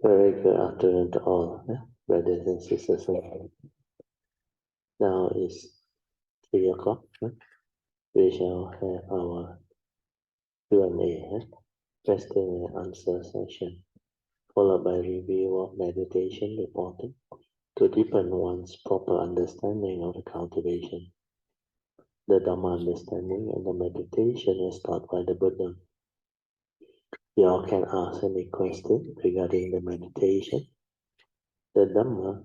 Very good afternoon to all, brothers and sisters. Now is 3 o'clock. We shall have our Q&A, question and answer session, followed by review of meditation reporting to deepen one's proper understanding of the cultivation. The Dhamma understanding and the meditation is taught by the Buddha. You all can ask any question regarding the meditation, the Dhamma,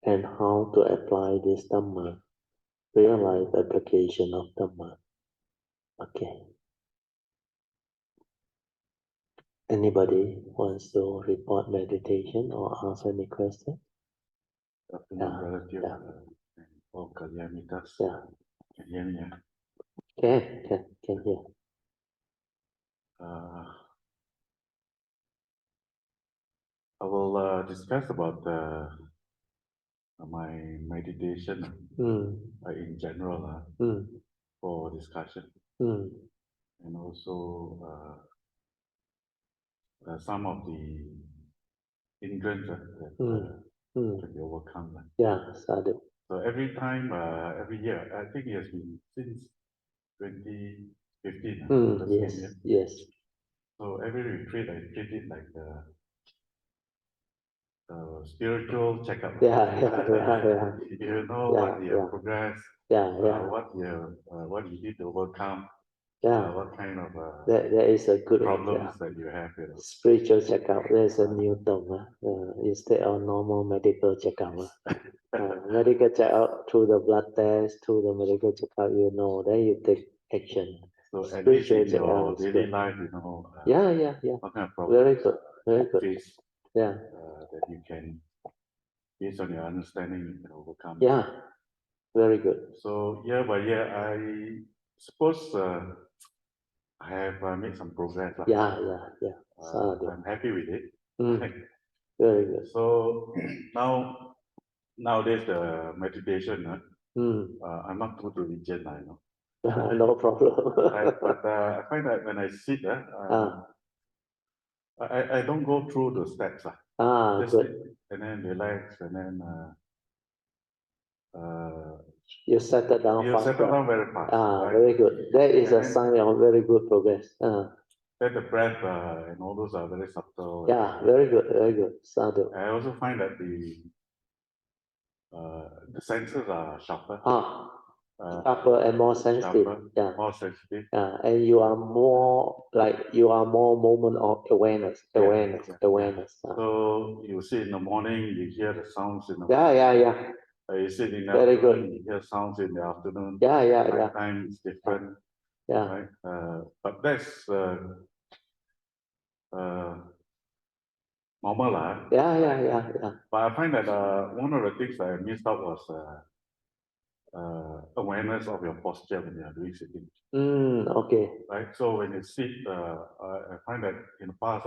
and how to apply this Dhamma, real life application of Dhamma. Okay. Anybody wants to report meditation or ask any question? Yeah. Oh, Kalyanitas. Yeah. Can hear me? Can hear. I will discuss about my meditation in general for discussion, and also some of the hindrances that can be overcome. Yeah, sadhu. So every time, every year, I think it has been since 2015. Yes. So every retreat, I treat it like spiritual checkup. Yeah. You know what you have progressed, what you need to overcome, what kind of there is a good problems that you have. Spiritual checkup. There's a new term instead of normal medical checkup. Medical checkup through the blood test, through the medical checkup, then you take action. So at least in your daily life, Yeah. What kind of problems Very good. Face, that you can, based on your understanding, you can overcome. Yeah, very good. So year by year, I suppose I have made some progress. Yeah. I'm happy with it. Very good. So nowadays the meditation, I'm not too diligent, I know. No problem. But I find that when I sit, I don't go through the steps. Just good. sit and then relax, and then you settle down you faster. settle down very fast. Right? Very good. That is a sign of very good progress. Then the breath and all those are very subtle. Yeah, very good. Sadhu. I also find that the senses are sharper. Sharper and more sensitive. More sensitive. And you are more moment of awareness. So you see in the morning, you hear the sounds in the morning. Yeah. You sit in the very afternoon, good. you hear sounds in the afternoon. Yeah. Night time is different. Yeah. Right? But that's normal. Yeah. But I find that one of the things I missed out was awareness of your posture when you are doing sitting. Okay. Right. So when you sit, I find that in the past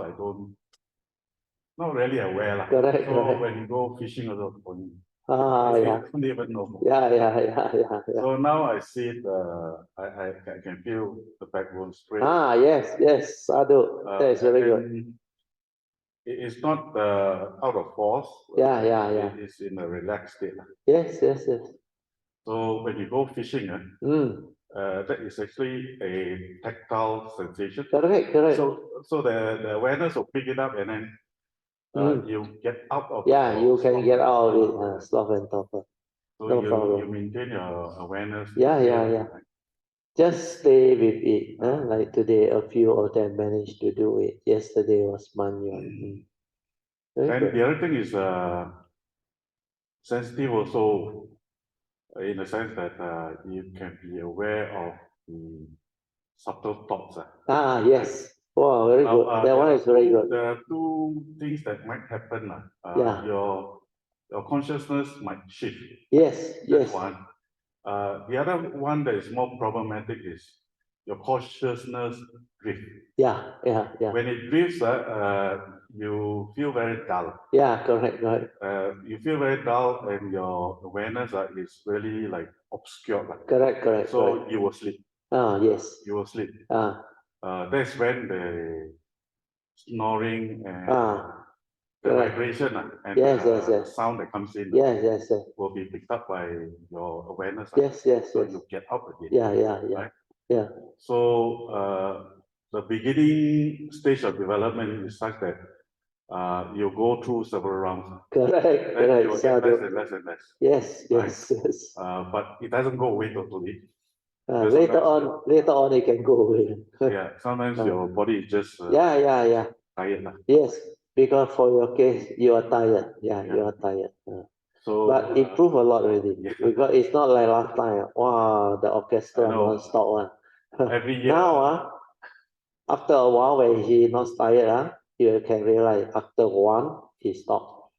not really aware. Correct. When you go fishing or something, yeah. don't even know. Yeah. So now I sit, I can feel the backbone straight. Yes. Sadhu. That is very good. It's not out of force. Yeah. It is in a relaxed state. Yes. So when you go fishing, that is actually a tactile sensation. Correct. So the awareness will pick it up, and then you get out of you can get out of it, slough and tougher. So no problem. You maintain your awareness. Yeah. Just stay with it. Like today, a few of them managed to do it. Yesterday was Manyon. And the other thing is sensitive also, in the sense that you can be aware of the subtle thoughts. Yes. Wow, very good. That one is very good. There are two things that might happen. Your consciousness might shift. Yes. That's one. The other one that is more problematic is your consciousness drift. Yeah. When it drifts, you feel very dull. Yeah, correct. You feel very dull, and your awareness is really like obscured. Correct. So you will sleep. Yes. You will sleep. That's when the snoring and the vibration and the sound that comes in will be picked up by your awareness. So you get up again. Right? So the beginning stage of development is such that you go through several rounds. Correct. You will get less and less and less. Yes. But it doesn't go away totally. Later on, it can go away. Sometimes your body is just tired. Yes, because for your case, you are tired. You are tired. So, but improve a lot already. Because it's not like last time. Wow, the orchestra non-stop. Every year. Now, after a while, when he not tired, you can realize after one, he stop.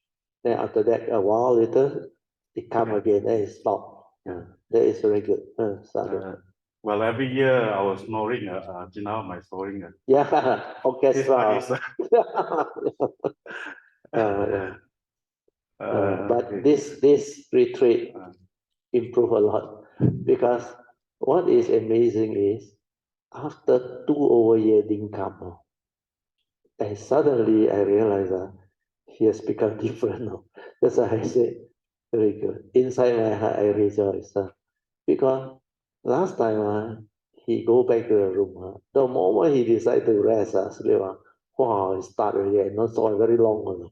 Then after that, a while later, it come again, then it stop. That is very good. Well, every year I was snoring. Now my snoring. Orchestra. But this retreat improve a lot, because what is amazing is after 2 over years didn't come, and suddenly I realized he has become different now. That's why I say very good. Inside my heart, I rejoice. Because last time he go back to the room. The moment he decided to rest, sleep, wow, it start already. Not so very long.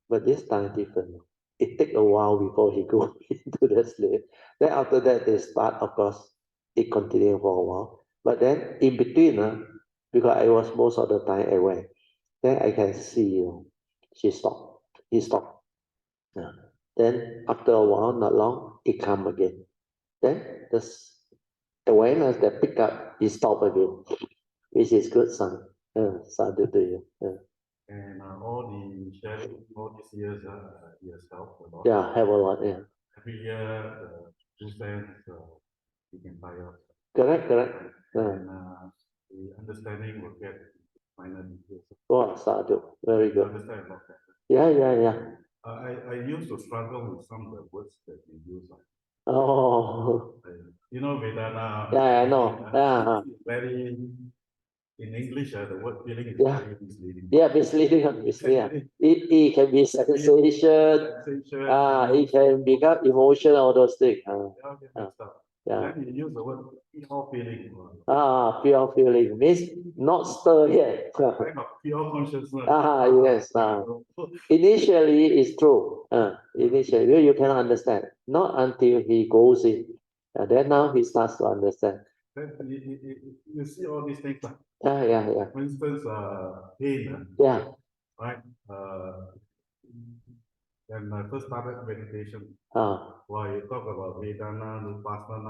But this time different. It take a while before he go into the sleep. Then after that, they start, of course, it continue for a while. But then in between, because I was most of the time away, then I can see she stopped. He stopped. Then after a while, not long, it come again. Then this awareness that pick up, he stop again, which is good sign. Sadhu to you. And all the sharing, all these years, he has helped a lot. Have a lot. Every year, 2 cents, you can buy us. Correct. And the understanding will get minor details. Oh, sadhu, very good. Understand about that. Yeah. I used to struggle with some of the words that we use. You know, Vedana. I know. Very. In English, the word feeling is very misleading. Misleading. It can be sensation. It can become emotion, all those things. Then you use the word pure feeling. Pure feeling means not stir yet. Pure consciousness. Yes. Initially, it's true. Initially, you cannot understand. Not until he goes in. Then now he starts to understand. You see all these things. Yeah. For instance, pain. Right. When I first started meditation, you talk about Vedana, Vipassana.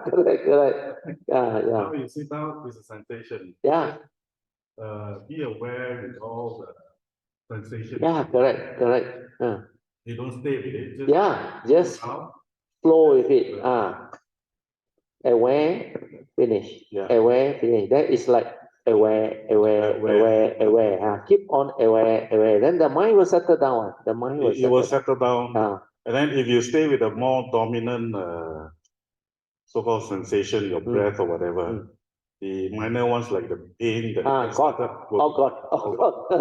Correct. Now you sit down with a sensation. Be aware with all the sensations. Correct. You don't stay with it. Just flow with it. Aware, finish. Aware, finish. That is like aware. Keep on aware. Then the mind will settle down. It will settle down. And then if you stay with a more dominant so-called sensation, your breath or whatever, the minor ones like the pain. God.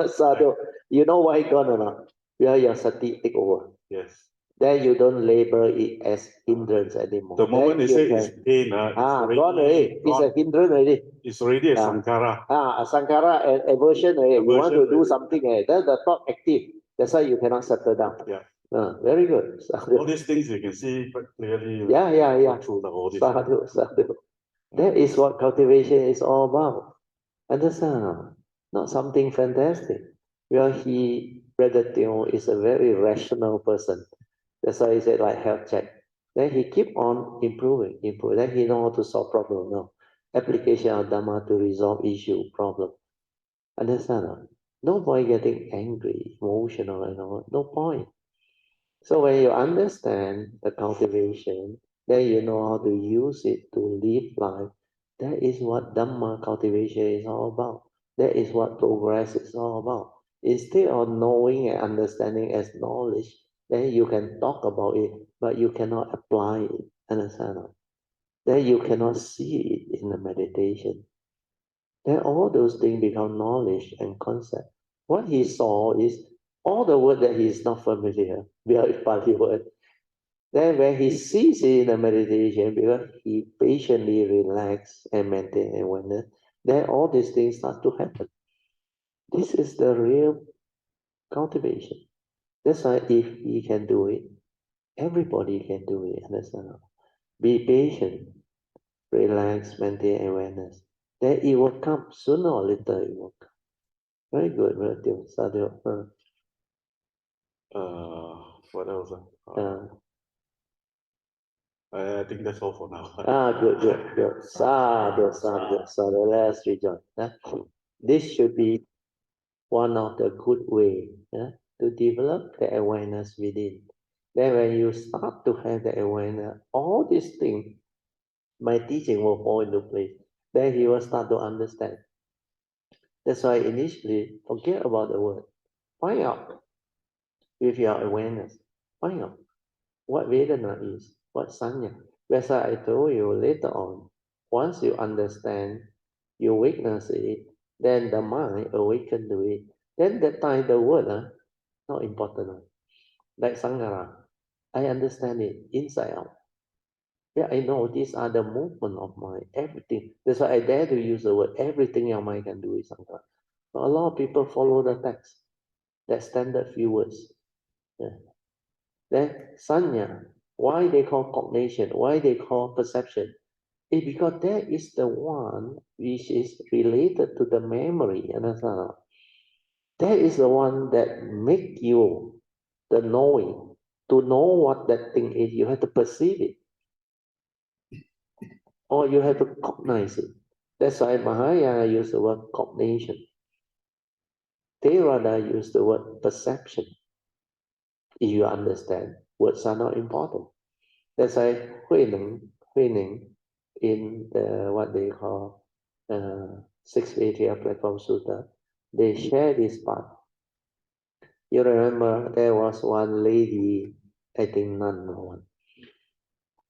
Sadhu. You know why gone or not? Where your sati take over. Yes. Then you don't label it as hindrance anymore. The moment they say it's pain, gone already. It's a hindrance already. It's already a sankhara. A sankhara and aversion already. You want to do something, then the thought active. That's why you cannot settle down. Very good. All these things you can see quite clearly. Through the whole Sadhu. That is what cultivation is all about. Understand? Not something fantastic. Well, Brother Teo is a very rational person. That's why he said like health check. Then he keep on improving. Then he know how to solve problem now. Application of Dhamma to resolve issue, problem. Understand? No point getting angry, emotional, and all. No point. So when you understand the cultivation, then you know how to use it to live life. That is what Dhamma cultivation is all about. That is what progress is all about. Instead of knowing and understanding as knowledge, then you can talk about it, but you cannot apply it. Understand? Then you cannot see it in the meditation. then all those things become knowledge and concept. What he saw is all the word that he is not familiar with Pali word. Then when he sees it in the meditation, because he patiently relax and maintain awareness, then all these things start to happen. This is the real cultivation. That's why if he can do it, everybody can do it. Understand? Be patient, relax, maintain awareness. Then it will come sooner or later. It will come. Very good, relative. Sadhu. What else? I think that's all for now. Good. Sadhu. Let's rejoin. This should be one of the good way to develop the awareness within. Then when you start to have the awareness, all these things, my teaching will fall into place. Then he will start to understand. That's why initially, forget about the word. Find out with your awareness. Find out what Vedana is, what Sanya. That's why I told you later on, once you understand, you witness it, then the mind awaken to it. Then that time the word, not important. Like Sanghara, I understand it inside out. Yeah, I know these are the movement of mind, everything. That's why I dare to use the word, everything your mind can do is Sanghara. But a lot of people follow the text, that standard few words. Yeah. Then Sanya, why they call cognition, why they call perception? It's because that is the one which is related to the memory, understand? That is the one that make you the knowing. To know what that thing is, you have to perceive it. Or you have to cognize it. That's why Mahayana use the word cognition. Theravada use the word perception. If you understand, words are not important. That's why Huineng in the what they call Six Vedya Platform Sutra, they share this part. You remember there was one lady, I think nun or one.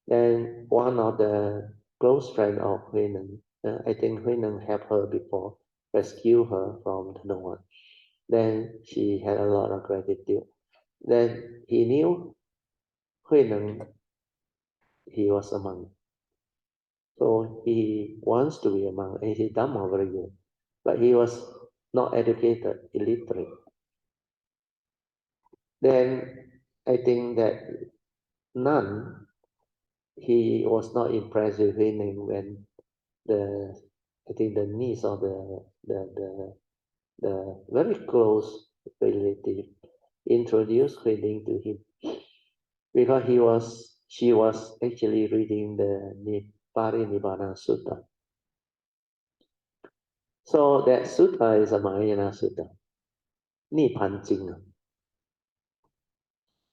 Then one of the close friend of Huineng, I think Huineng helped her before, rescue her from the one. Then she had a lot of gratitude. Then he knew Huineng, he was a monk. So he wants to be a monk and he Dhamma very good. But he was not educated, illiterate. Then I think that nun, he was not impressed with Huineng when I think the niece or the very close relative introduced Huineng to him because she was actually reading the Parinibbana Sutta. So that sutta is a Mahayana Sutta, Nibbana Jing.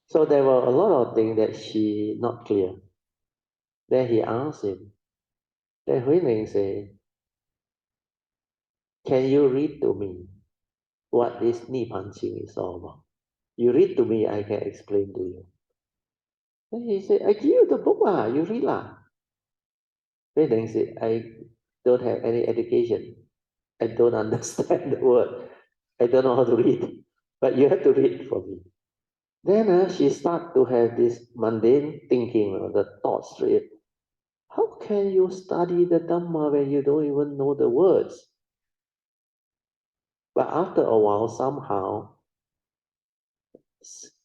So there were a lot of things that she not clear. Then he asked him. Then Huineng said, "Can you read to me what this Nibbana Jing is all about? You read to me, I can explain to you." Then he said, "I give you the book, you read lah." Huineng said, "I don't have any education. I don't understand the word. I don't know how to read, but you have to read for me." Then she start to have this mundane thinking, the thoughts straight. How can you study the Dhamma when you don't even know the words? But after a while, somehow,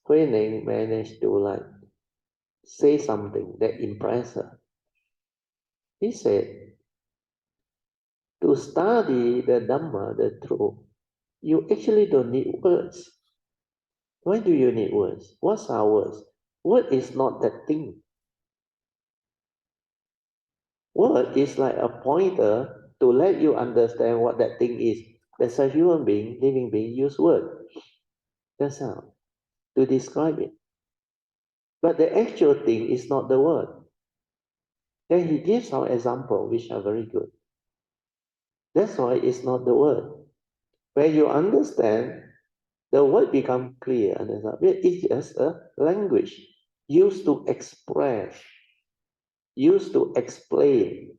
Huineng managed to say something that impressed her. He said, to study the Dhamma, the truth, you actually don't need words. Why do you need words? What's our words? Word is not that thing. Word is like a pointer to let you understand what that thing is. That's a human being, living being, use word. That's how to describe it. But the actual thing is not the word. Then he gives some example which are very good. That's why it's not the word. When you understand, the word become clear. It's just a language used to express, used to explain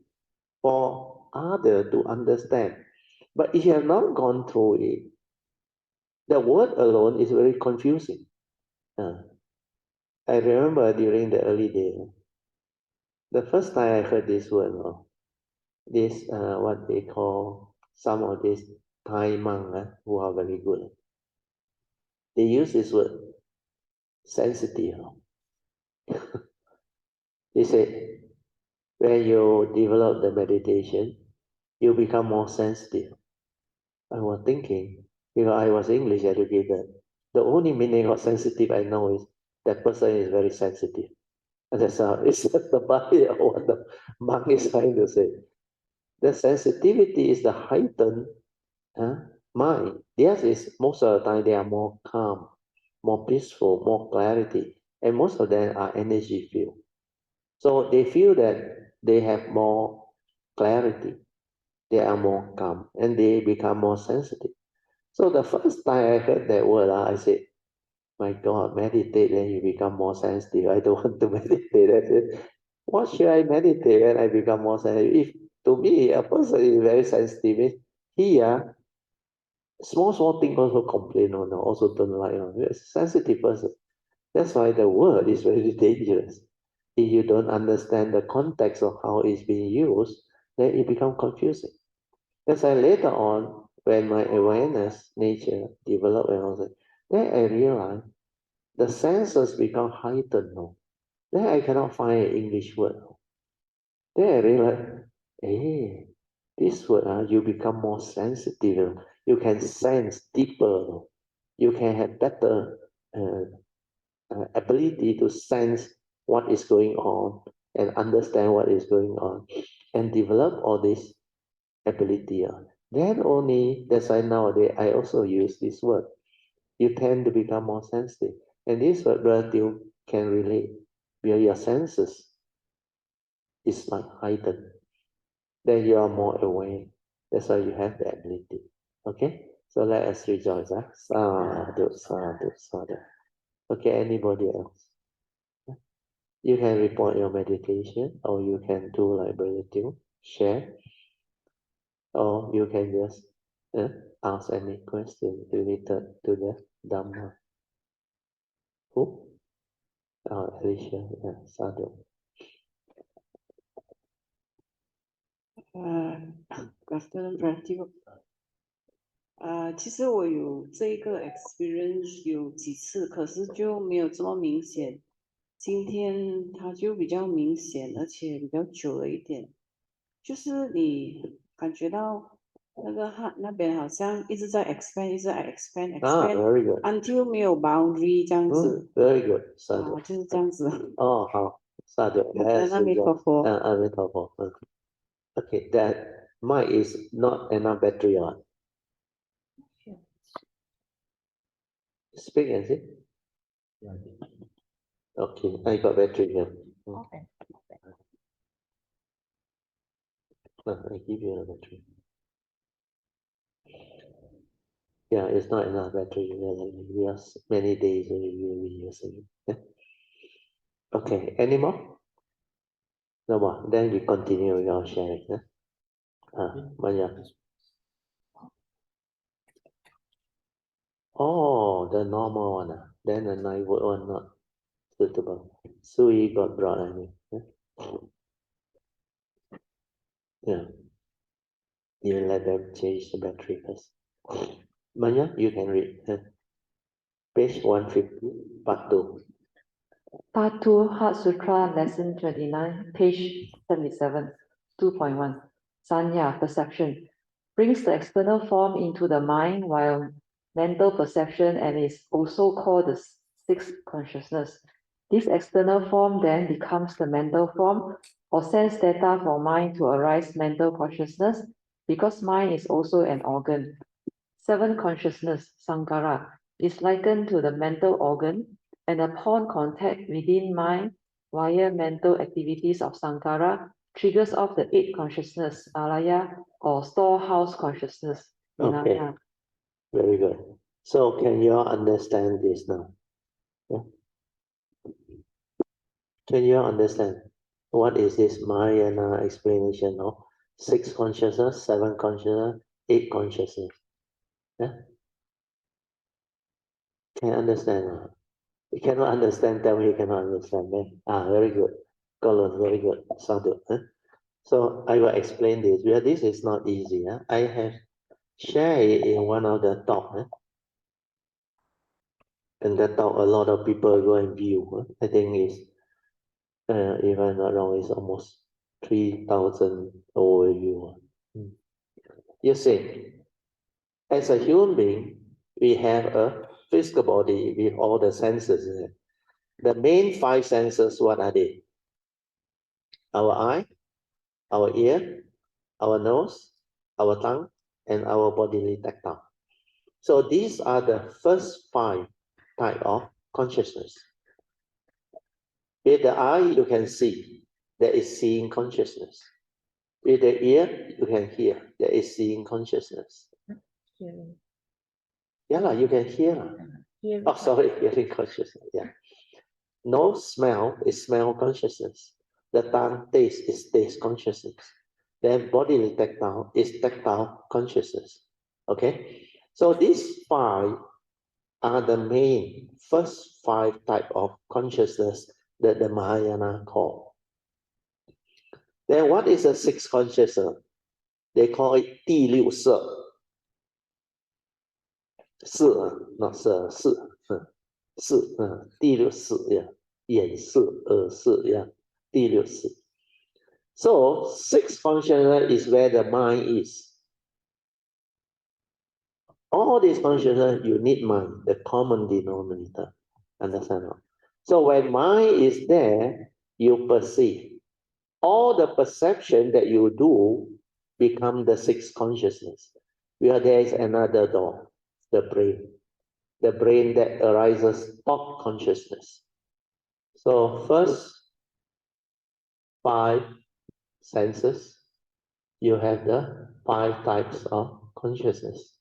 for others to understand. But if you have not gone through it, the word alone is very confusing. I remember during the early days, the first time I heard this word, this what they call some of these Thai monks who are very good. They use this word, sensitive. They say, when you develop the meditation, you become more sensitive. I was thinking, I was English educated. The only meaning of sensitive I know is that person is very sensitive. And that's how it's the body of what the monk is trying to say. The sensitivity is the heightened mind. Theirs is most of the time they are more calm, more peaceful, more clarity, and most of them are energy filled. So they feel that they have more clarity, they are more calm, and they become more sensitive. So the first time I heard that word, I said, my God, meditate, then you become more sensitive. I don't want to meditate. I said, what should I meditate when I become more sensitive? If to me, a person is very sensitive, he small thing also complain on, also don't like. It's a sensitive person. That's why the word is very dangerous. If you don't understand the context of how it's being used, then it becomes confusing. That's why later on, when my awareness nature developed and all that, then I realized the senses become heightened now. Then I cannot find an English word. Then I realized, hey, this word, you become more sensitive. You can sense deeper. You can have better ability to sense what is going on and understand what is going on and develop all this ability. Then only, that's why nowadays I also use this word. You tend to become more sensitive. And this word relative can relate where your senses is like heightened. Then you are more aware. That's why you have the ability. Okay? So let us rejoice. Sadhu, sadhu, sadhu. Okay, anybody else? You can report your meditation, or you can do like relative, share, or you can just ask any question related to the Dhamma. Who? Alicia, yeah, Sadhu. Afternoon, Practical. 其实我有这个 experience 有几次，可是就没有这么明显。今天它就比较明显，而且比较久了一点。就是你感觉到那个那边好像一直在 expand， 一直在 very good. until 没有 boundary 这样子。Very good, Sadhu. 就是这样子。好，Sadhu. 阿弥陀佛。阿弥陀佛。Okay, that mind is not enough battery on. Speak and see. Okay, I got battery here. Okay. I give you a battery. Yeah, it's not enough battery. We are many days we will be using it. Okay, any more? No more. Then you continue your sharing. Maya. Oh, the normal one. Then the 9-word one not suitable. Sui got brought, I mean. Yeah. You let them change the battery first. Maya, you can read. Page 150, part 2. Part 2, Heart Sutra, Lesson 29, page 77, 2.1. Sanya, perception, brings the external form into the mind while mental perception and is also called the sixth consciousness. This external form then becomes the mental form or sense data for mind to arise mental consciousness because mind is also an organ. Seven consciousness, Sankara, is likened to the mental organ, and upon contact within mind via mental activities of Sankara, triggers off the eight consciousness, Alaya, or storehouse consciousness. Okay, very good. So can you all understand this now? Yeah? Can you all understand what is this Mahayana explanation of six consciousness, seven consciousness, 8 consciousness. Yeah? Can you understand? You cannot understand, tell me you cannot understand. Man. Very good. Colin, very good. Sadhu. So I will explain this. Well, this is not easy. I have shared it in one of the talk. And that talk, a lot of people go and view. I think it's, if I'm not wrong, it's almost 3,000 overview. You see, as a human being, we have a physical body with all the senses. The main 5 senses, what are they? Our eye, our ear, our nose, our tongue, and our bodily tactile. So these are the first 5 type of consciousness. With the eye, you can see. There is seeing consciousness. With the ear, you can hear. There is seeing consciousness. Yeah, you can hear. Oh, sorry, hearing consciousness. Yeah. Nose, smell is smell consciousness. The tongue, taste is taste consciousness. Then bodily tactile is tactile consciousness. Okay? So these 5 are the main first 5 type of consciousness that the Mahayana call. Then what is the 6th consciousness? They call it 第六色. 色, not 色, 色, 色, 第六色, yeah. 眼色, 耳色, yeah. 第六色. So 6th consciousness is where the mind is. All these consciousness, you need mind, the common denominator. Understand? So when mind is there, you perceive. All the perception that you do become the 6th consciousness. Where there is another door, the brain. The brain that arises thought consciousness. So first 5 senses, you have the 5 types of consciousness.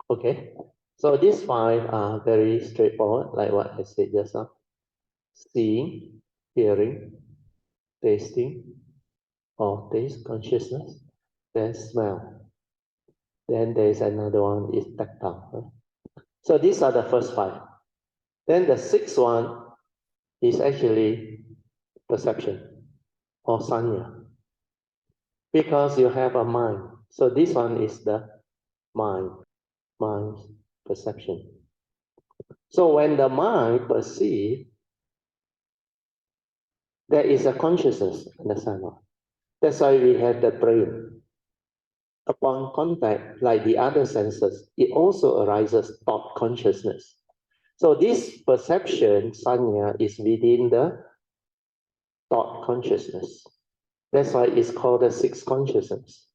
Okay, so these 5 are very straightforward, like what I said just now. Seeing, hearing, tasting, or taste consciousness, then smell. Then there is another one is tactile. So these are the first 5. Then the 6th one is actually perception or sanya. Because you have a mind. So this one is the mind's perception. So when the mind perceives, there is a consciousness, understand? That's why we have the brain. Upon contact, like the other senses, it also arises thought consciousness. So this perception, sanya, is within the thought consciousness. That's why it's called the 6th consciousness.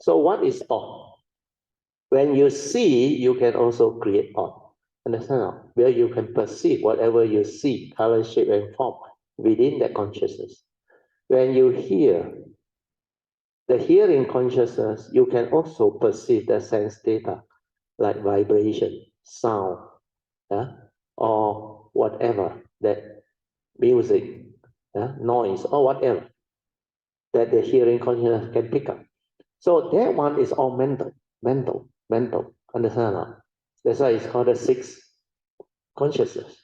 So what is thought? When you see, you can also create thought. Understand? Where you can perceive whatever you see, color, shape, and form within that consciousness. When you hear, the hearing consciousness, you can also perceive the sense data, like vibration, sound, or whatever, that music, noise, or whatever, that the hearing consciousness can pick up. So that one is all mental. Understand? That's why it's called the 6th consciousness.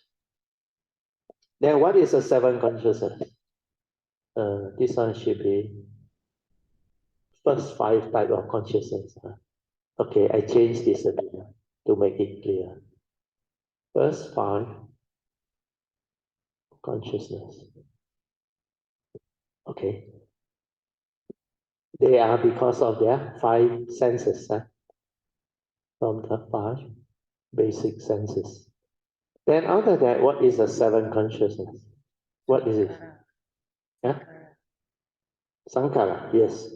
Then what is the 7th consciousness? This one should be first 5 type of consciousness. Okay, I changed this a bit to make it clear. First 5 consciousness. Okay. They are because of their 5 senses. From the 5 basic senses. Then after that, what is the 7th consciousness? What is it? Yeah? Sankara, yes.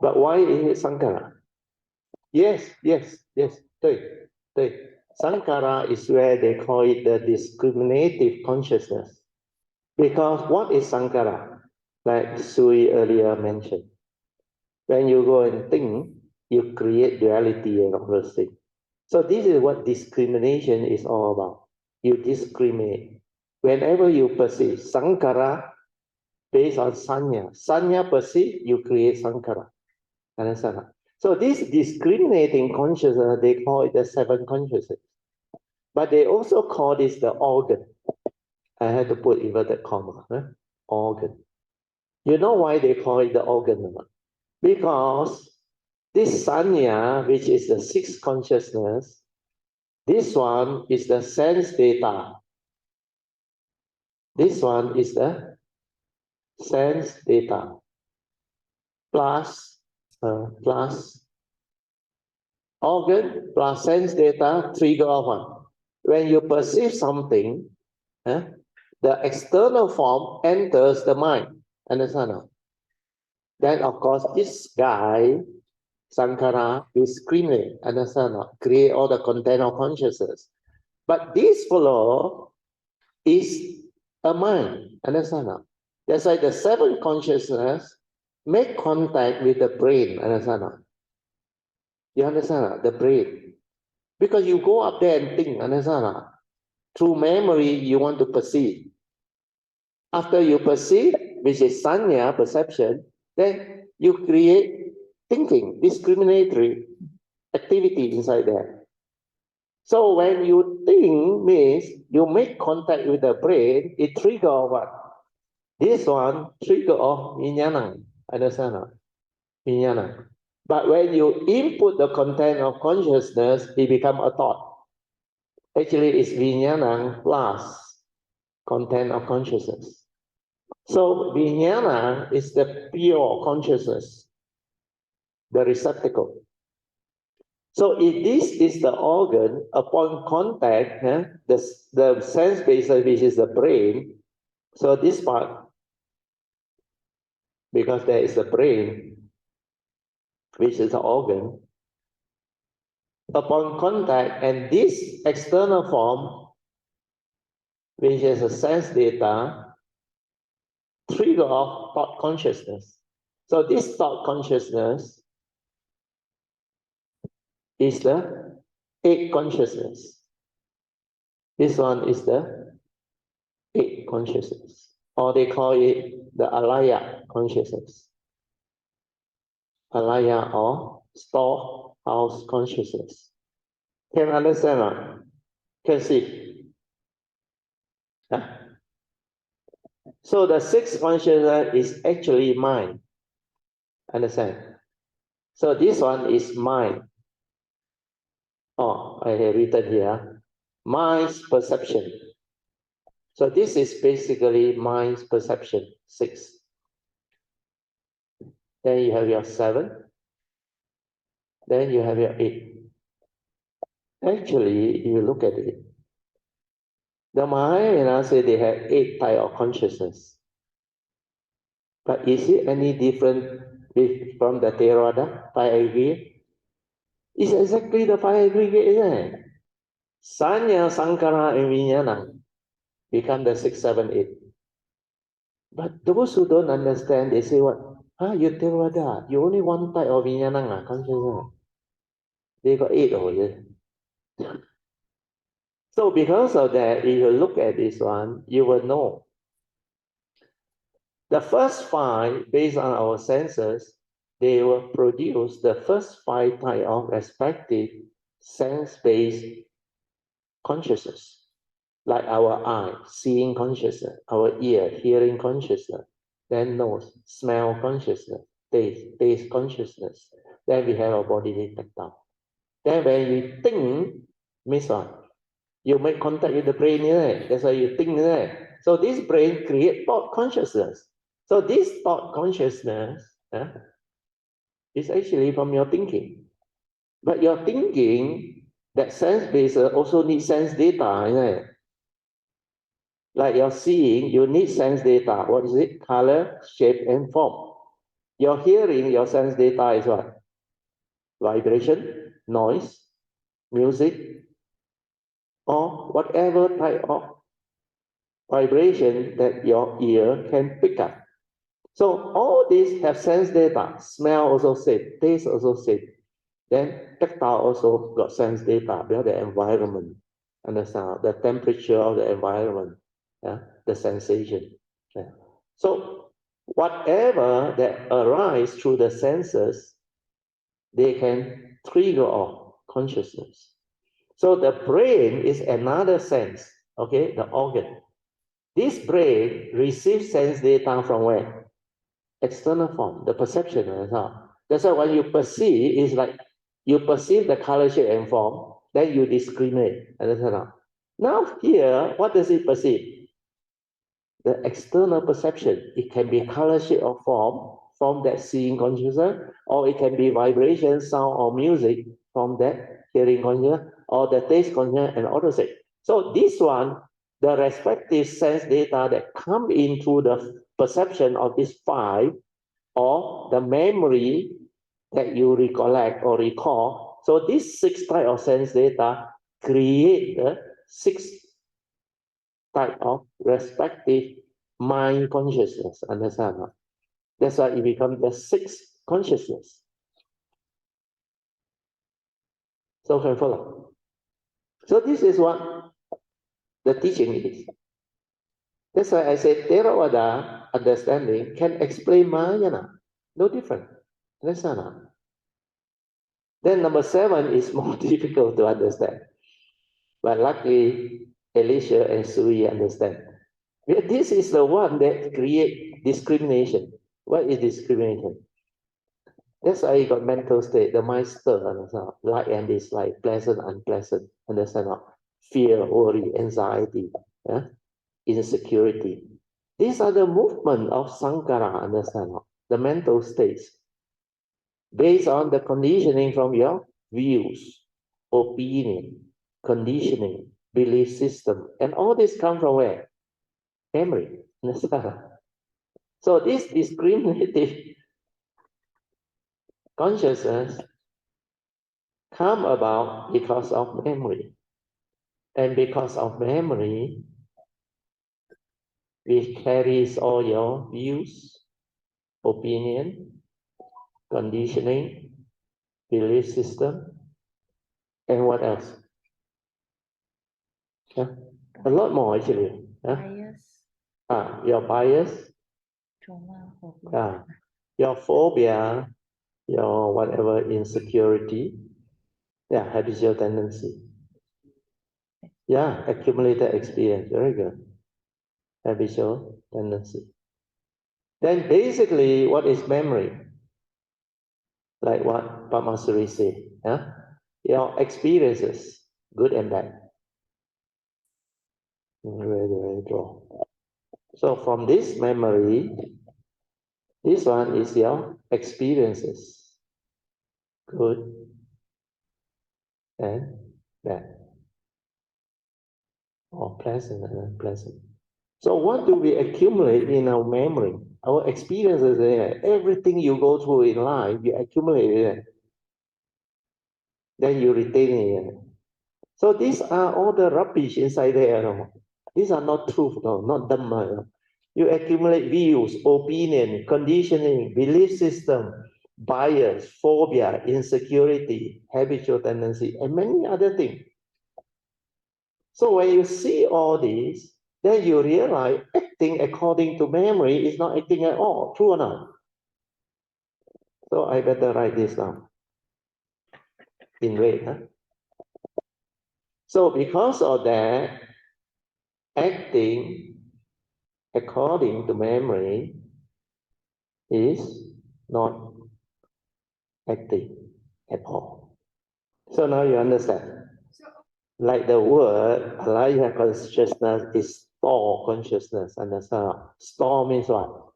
But why is it Sankara? Yes. 对. Sankara is where they call it the discriminative consciousness. Because what is Sankara? Like Sui earlier mentioned. When you go and think, you create duality and all those things. So this is what discrimination is all about. You discriminate. Whenever you perceive Sankara based on Sanya perceive, you create Sankara. Understand? So this discriminating consciousness, they call it the seven consciousness. But they also call this the organ. I had to put inverted comma, organ. You know why they call it the organ or not? Because this sanya, which is the sixth consciousness, this one is the sense data. This one is the sense data plus organ plus sense data trigger of one. When you perceive something, the external form enters the mind. Understand? Then, of course, this guy, Sankara, discriminate, understand? Create all the content of consciousness. But this fellow is a mind, understand? That's why the seven consciousness make contact with the brain, understand? You understand? The brain. Because you go up there and think, understand? Through memory, you want to perceive. After you perceive, which is sanya, perception, then you create thinking, discriminatory activity inside there. So when you think means you make contact with the brain, it trigger what? This one trigger of vijnana. Understand? Vijnana. But when you input the content of consciousness, it becomes a thought. Actually, it's vijnana plus content of consciousness. So vijnana is the pure consciousness, the receptacle. So if this is the organ, upon contact, the sense basis, which is the brain, so this part, because there is the brain, which is the organ, upon contact, and this external form, which is a sense data, trigger of thought consciousness. So this thought consciousness is the eighth consciousness. This one is the eighth consciousness, or they call it the alaya consciousness. Alaya or storehouse consciousness. Can you understand? Can see? Huh? So the sixth consciousness is actually mind. Understand? So this one is mind. Oh, I have written here. Mind's perception. So this is basically mind's perception, 6. Then you have your 7. Then you have your 8. Actually, you look at it. The Mahayana say they have 8 types of consciousness. But is it any different from the Theravada, 5 aggregate? It's exactly the 5 aggregate, isn't it? Sanya, Sankara, and Vijnana become the 6, 7, 8. But those who don't understand, they say what? You Theravada, you only one type of Vijnana consciousness. They got 8 over here. So because of that, if you look at this one, you will know. The first 5, based on our senses, they will produce the first 5 types of respective sense-based consciousness. Like our eye, seeing consciousness, our ear, hearing consciousness, then nose, smell consciousness, taste consciousness. Then we have our bodily tactile. Then when you think, means what? You make contact with the brain, right? That's why you think, right? So this brain creates thought consciousness. So this thought consciousness is actually from your thinking. But your thinking, that sense-based also needs sense data, right? Like you're seeing, you need sense data. What is it? Color, shape, and form. Your hearing, your sense data is what? Vibration, noise, music, or whatever type of vibration that your ear can pick up. So all these have sense data. Smell also same, taste also same. Then tactile also got sense data because the environment, understand the temperature of the environment, the sensation. So whatever that arises through the senses, they can trigger off consciousness. So the brain is another sense, okay, the organ. This brain receives sense data from where? External form, the perception. That's why when you perceive, it's like you perceive the color, shape, and form, then you discriminate. Understand? Now here, what does it perceive? The external perception. It can be color, shape, or form that seeing consciousness, or it can be vibration, sound, or music from that hearing consciousness, or the taste consciousness, and all those things. So this one, the respective sense data that come into the perception of these five, or the memory that you recollect or recall. So these six types of sense data create the six type of respective mind consciousness. Understand? That's why it becomes the sixth consciousness. So can follow. So this is what the teaching is. That's why I said Theravada understanding can explain Mahayana. No different. Understand? Then number 7 is more difficult to understand. But luckily, Alicia and Sui understand. This is the one that creates discrimination. What is discrimination? That's why you got mental state, the mind stir, understand? Like and dislike, pleasant, unpleasant, understand? Fear, worry, anxiety, yeah? Insecurity. These are the movement of Sankara, understand? The mental states. Based on the conditioning from your views, opinion, conditioning, belief system, and all this come from where? Memory. So this discriminative consciousness come about because of memory. And because of memory, which carries all your views, opinion, conditioning, belief system, and what else? Yeah? A lot more actually. Yeah? Bias. Your bias, Trauma, phobia. your phobia, your whatever insecurity, habitual tendency. Accumulated experience, very good. Habitual tendency. Then basically, what is memory? Like what Pamasuri said, your experiences, good and bad. Very draw. So from this memory, this one is your experiences, good and bad, or pleasant and unpleasant. So what do we accumulate in our memory? Our experiences there. Everything you go through in life, you accumulate it. Then you retain it. So these are all the rubbish inside there. No? These are not truth, no, not Dhamma. No? You accumulate views, opinion, conditioning, belief system, bias, phobia, insecurity, habitual tendency, and many other things. So when you see all these, then you realize acting according to memory is not acting at all. True or not? So I better write this down in red. Huh? So because of that, acting according to memory is not acting at all. So now you understand. Like the word alaya consciousness is store consciousness. Understand? Store means what?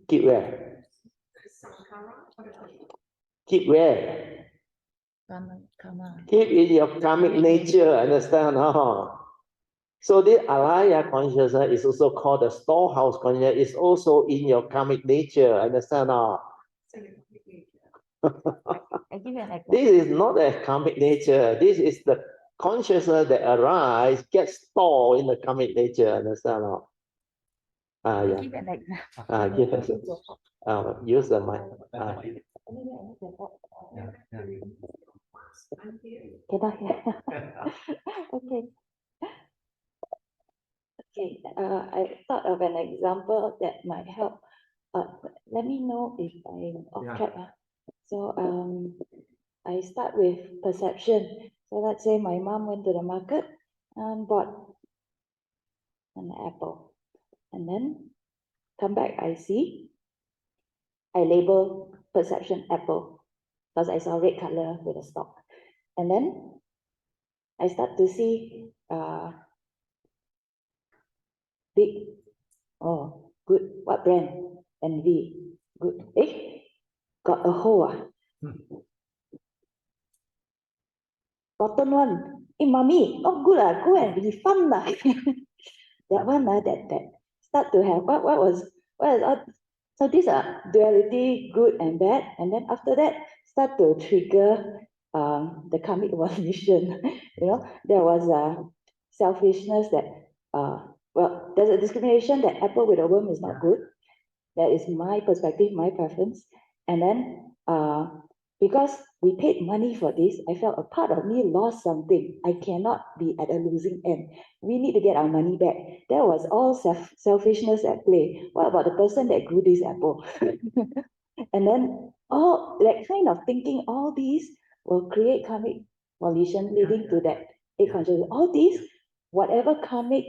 Keep where? Keep where? Karma. Keep in your karmic nature. Understand? So this alaya consciousness is also called the storehouse consciousness. It's also in your karmic nature. Understand? I give you an example. This is not a karmic nature. This is the consciousness that arises, gets stored in the karmic nature. Understand? Give you an example. Yes. Use the mic. Okay. Okay. I thought of an example that might help. let me know if I'm off track. So I start with perception. So let's say my mom went to the market and bought an apple. And then come back, I see, I label perception apple because I saw red color with a stalk. And then I start to see big, oh, good, what brand? NV, good. Got a hole. Bottom one, mommy, not good, go and refund. That one, that start to have, what is so these are duality, good and bad, and then after that, start to trigger the karmic evolution. There was a selfishness that, well, there's a discrimination that apple with a worm is not good. That is my perspective, my preference. And then because we paid money for this, I felt a part of me lost something. I cannot be at a losing end. We need to get our money back. There was all selfishness at play. What about the person that grew this apple? And then all that kind of thinking, all these will create karmic volition leading to that eight consciousness. All these, whatever karmic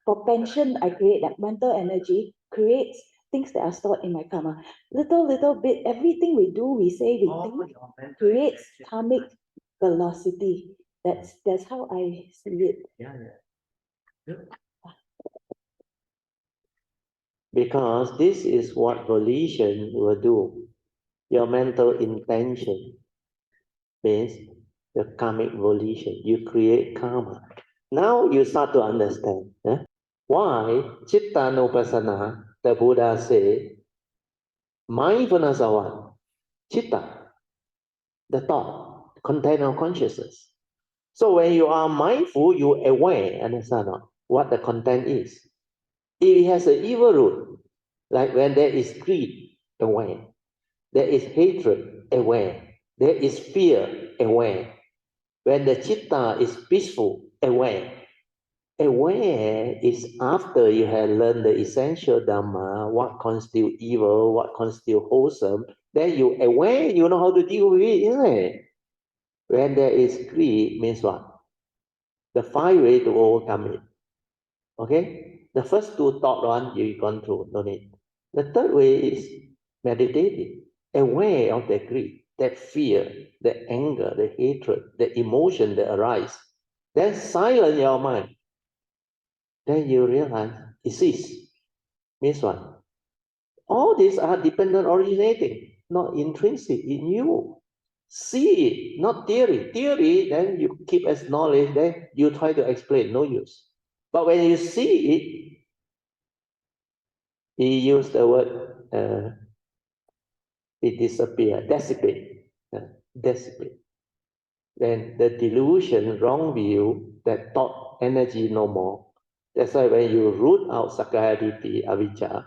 propension I create, that mental energy creates things that are stored in my karma. Little bit, everything we do, we say, we think, creates karmic velocity. That's how I see it. Because this is what volition will do. Your mental intention means the karmic volition. You create karma. Now you start to understand why Chitta-nupassana, the Buddha said, mindfulness of what? Chitta, the thought, content of consciousness. So when you are mindful, you are aware, understand what the content is. It has an evil root, like when there is greed, aware. There is hatred, aware. There is fear, aware. When the chitta is peaceful, aware. Aware is after you have learned the essential Dhamma, what constitutes evil, what constitutes wholesome, then you aware, you know how to deal with it, isn't it? When there is greed, means what? The 5 ways to overcome it. Okay? The first 2 thought one, you've gone through, no need. The third way is meditating, aware of the greed, that fear, the anger, the hatred, the emotion that arise. Then silence your mind. Then you realize it ceases. Means what? All these are dependent originating, not intrinsic in you. See it, not theory. Theory, then you keep as knowledge, then you try to explain, no use. But when you see it, he used the word, it disappears, dissipate, dissipate. Then the delusion, wrong view, that thought energy no more. That's why when you root out Sakkayaditthi, avijja,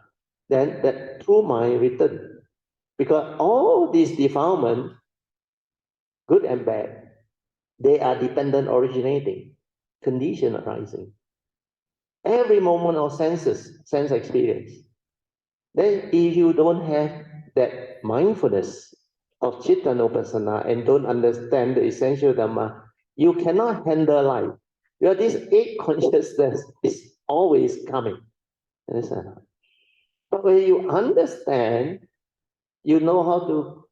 then that true mind return. Because all these defilements, good and bad, they are dependent originating, condition arising. Every moment of senses, sense experience. Then if you don't have that mindfulness of Chitta-nupassana and don't understand the essential Dhamma, you cannot handle life. Because this 8 consciousness is always coming. Understand? But when you understand, you know how to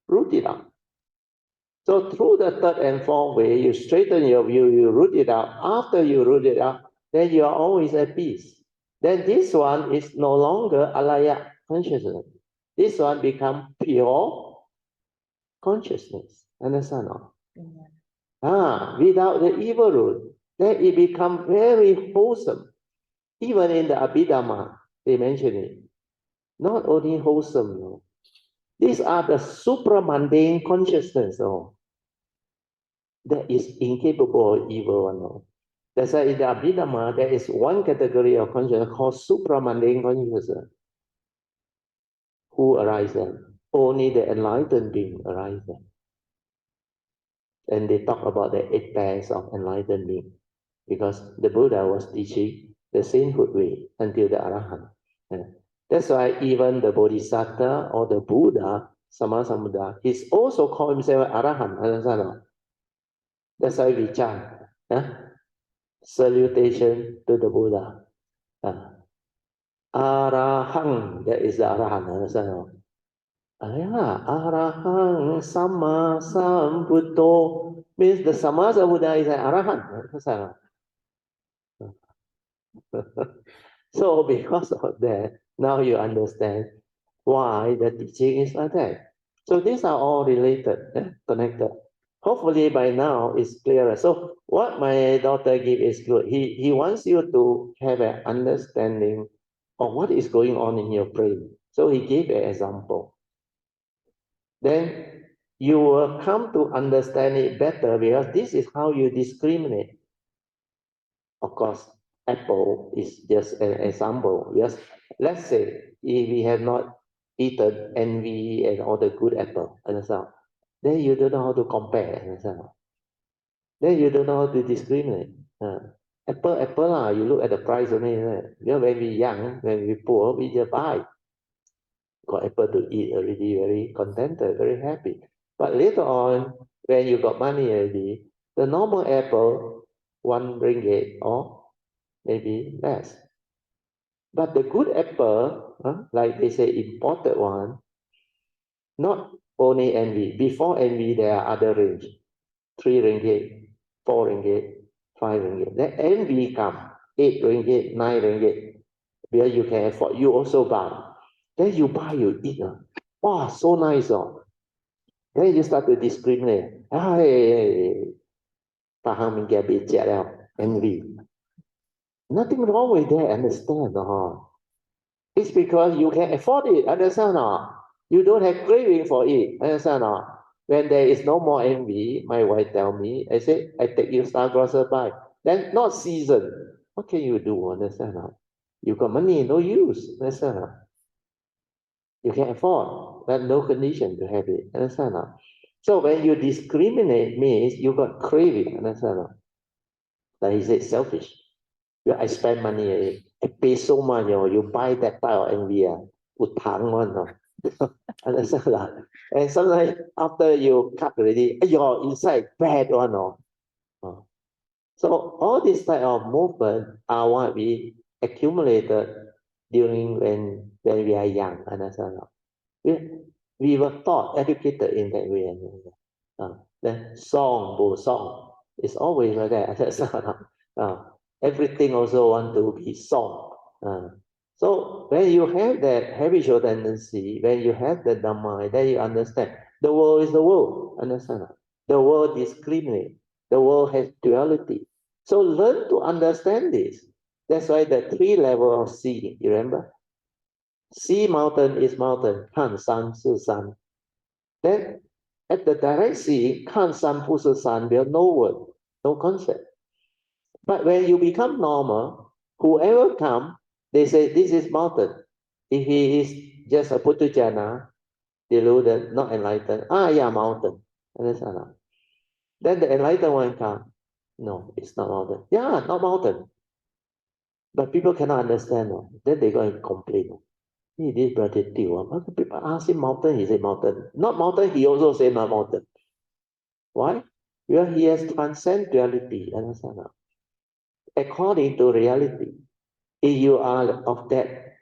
root it out. So through the 3rd and 4th way, you straighten your view, you root it out. After you root it out, then you are always at peace. Then this one is no longer alaya consciousness. This one becomes pure consciousness. Understand? Without the evil root, then it becomes very wholesome. Even in the Abhidhamma, they mention it. Not only wholesome, no. These are the supramundane consciousness, that is incapable of evil one. No. That's why in the Abhidhamma, there is one category of consciousness called supramundane consciousness. Who arises? Only the enlightened being arises. And they talk about the 8 pairs of enlightened being. Because the Buddha was teaching the sainthood way until the Arahant. That's why even the Bodhisattva or the Buddha, Sammasambuddha, he's also called himself Arahant. Understand? No? That's why we chant. Salutation to the Buddha. Arahang, that is the Arahant. Understand? No? Arahang Samma Sambuddho means the Sammasambuddha is an Arahant. Understand? No? So because of that, now you understand why the teaching is like that. So these are all related, connected. Hopefully by now it's clearer. So what my daughter gave is good. He wants you to have an understanding of what is going on in your brain. So he gave an example. Then you will come to understand it better because this is how you discriminate. Of course, apple is just an example. Yes, let's say if we have not eaten envy and all the good apple, understand? Then you don't know how to compare, understand? Then you don't know how to discriminate. Apple lah, you look at the price only. When we young, when we poor, we just buy. Got apple to eat already, very contented, very happy. But later on, when you got money already, the normal apple, 1 ringgit or maybe less. But the good apple, like they say, imported one, not only envy. Before envy, there are other range. 3 ringgit, 4 ringgit, 5 ringgit. Then envy come, 8 ringgit, 9 ringgit. Where you can afford, you also buy. Then you buy, you eat. Wow, so nice. Then you start to discriminate. Envy. Nothing wrong with that, understand? It's because you can afford it, understand? You don't have craving for it, understand? When there is no more envy, my wife tell me, I say, I take you star-crosser buy. Then not season. What can you do, understand? You got money, no use, understand? You can afford, but no condition to have it, understand? So when you discriminate means you got craving, understand? Like he said, selfish. I spend money, I pay so much, you buy that type of envy, utang one. Understand? And sometimes after you cut already, your inside bad one. So all this type of movement are what we accumulated during when we are young. Understand? We were taught, educated in that way. Then song is always like that. Everything also want to be song. So when you have that habitual tendency, when you have that Dhamma, then you understand the world is the world. Understand? The world discriminates. The world has duality. So learn to understand this. That's why the 3 levels of seeing, you remember? See mountain is mountain, 看山是山. Then at the direct seeing, 看山不是山, there are no word, no concept. But when you become normal, whoever come, they say this is mountain. If he is just a putujana, deluded, not enlightened, yeah, mountain. Understand? Then the enlightened one come. No, it's not mountain. Yeah, not mountain. But people cannot understand. Then they go and complain. Hey, this brother Tio, people ask him mountain, he say mountain. Not mountain, he also say not mountain. Why? Well, he has transcended duality. Understand? According to reality, if you are of that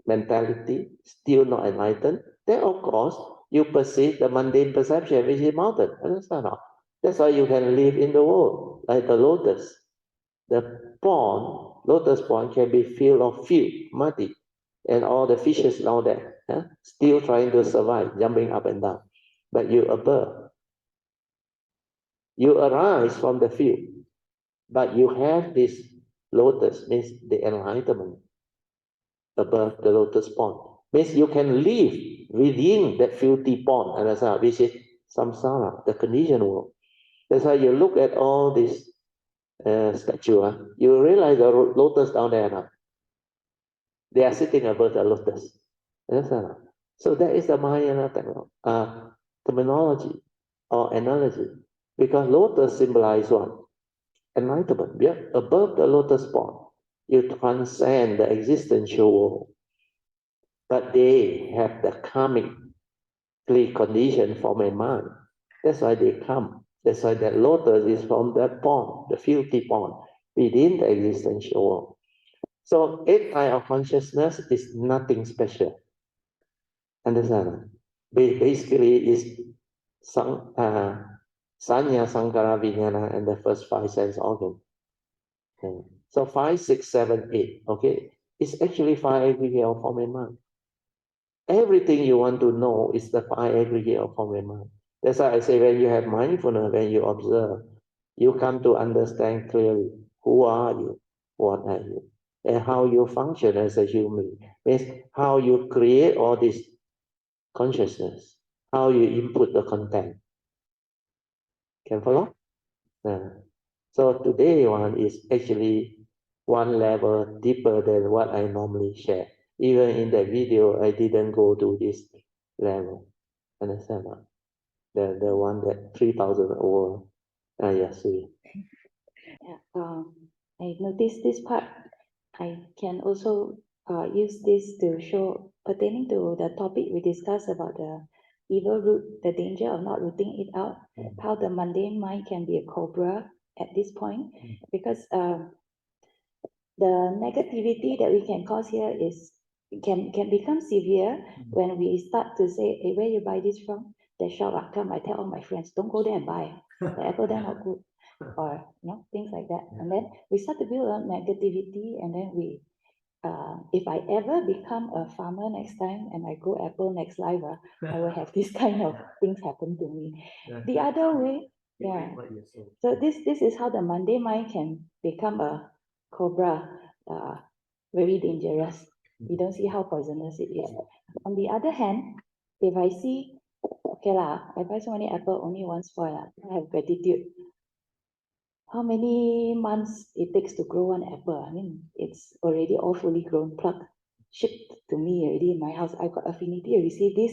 mentality, still not enlightened, then of course you perceive the mundane perception, which is mountain. Understand? That's why you can live in the world, like the lotus. The pond, lotus pond can be filled of filth, muddy, and all the fishes down there, still trying to survive, jumping up and down. But you above. You arise from the field, but you have this lotus, means the enlightenment above the lotus pond. Means you can live within that filthy pond, which is samsara, the conditioned world. That's why you look at all these statues, you realize the lotus down there. They are sitting above the lotus. So that is the Mahayana terminology or analogy. Because lotus symbolizes what? Enlightenment. Yeah? Above the lotus pond, you transcend the existential world. but they have the karmic precondition for my mind. That's why they come. That's why that lotus is from that pond, the filthy pond, within the existential world. So 8 types of consciousness is nothing special. Understand? Basically, is Sanya, Sankara, Vijnana, and the first 5 sense organs. Okay. So 5, 6, 7, 8. Okay, it's actually 5 aggregate of form and mind. Everything you want to know is the 5 aggregate of form and mind. That's why I say when you have mindfulness, when you observe, you come to understand clearly who are you, what are you, and how you function as a human. Means how you create all this consciousness, how you input the content. Can follow? So today one is actually one level deeper than what I normally share. Even in the video, I didn't go to this level. Understand? The one that 3,000 over. Yes, see. I noticed this part. I can also use this to show, pertaining to the topic we discussed about the evil root, the danger of not rooting it out, how the mundane mind can be a cobra at this point, because the negativity that we can cause here is can become severe when we start to say, hey, where you buy this from? The shop, I come, I tell all my friends, don't go there and buy. The apple there not good. Or things like that. And then we start to build on negativity, and then we if I ever become a farmer next time and I grow apple next life, I will have this kind of things happen to me. The other way, so this is how the mundane mind can become a cobra, very dangerous. We don't see how poisonous it is. On the other hand, if I see, okay lah, I buy so many apple, only one spoil, I have gratitude. How many months it takes to grow one apple? I mean, it's already all fully grown, plucked, shipped to me already in my house. I got affinity to receive this.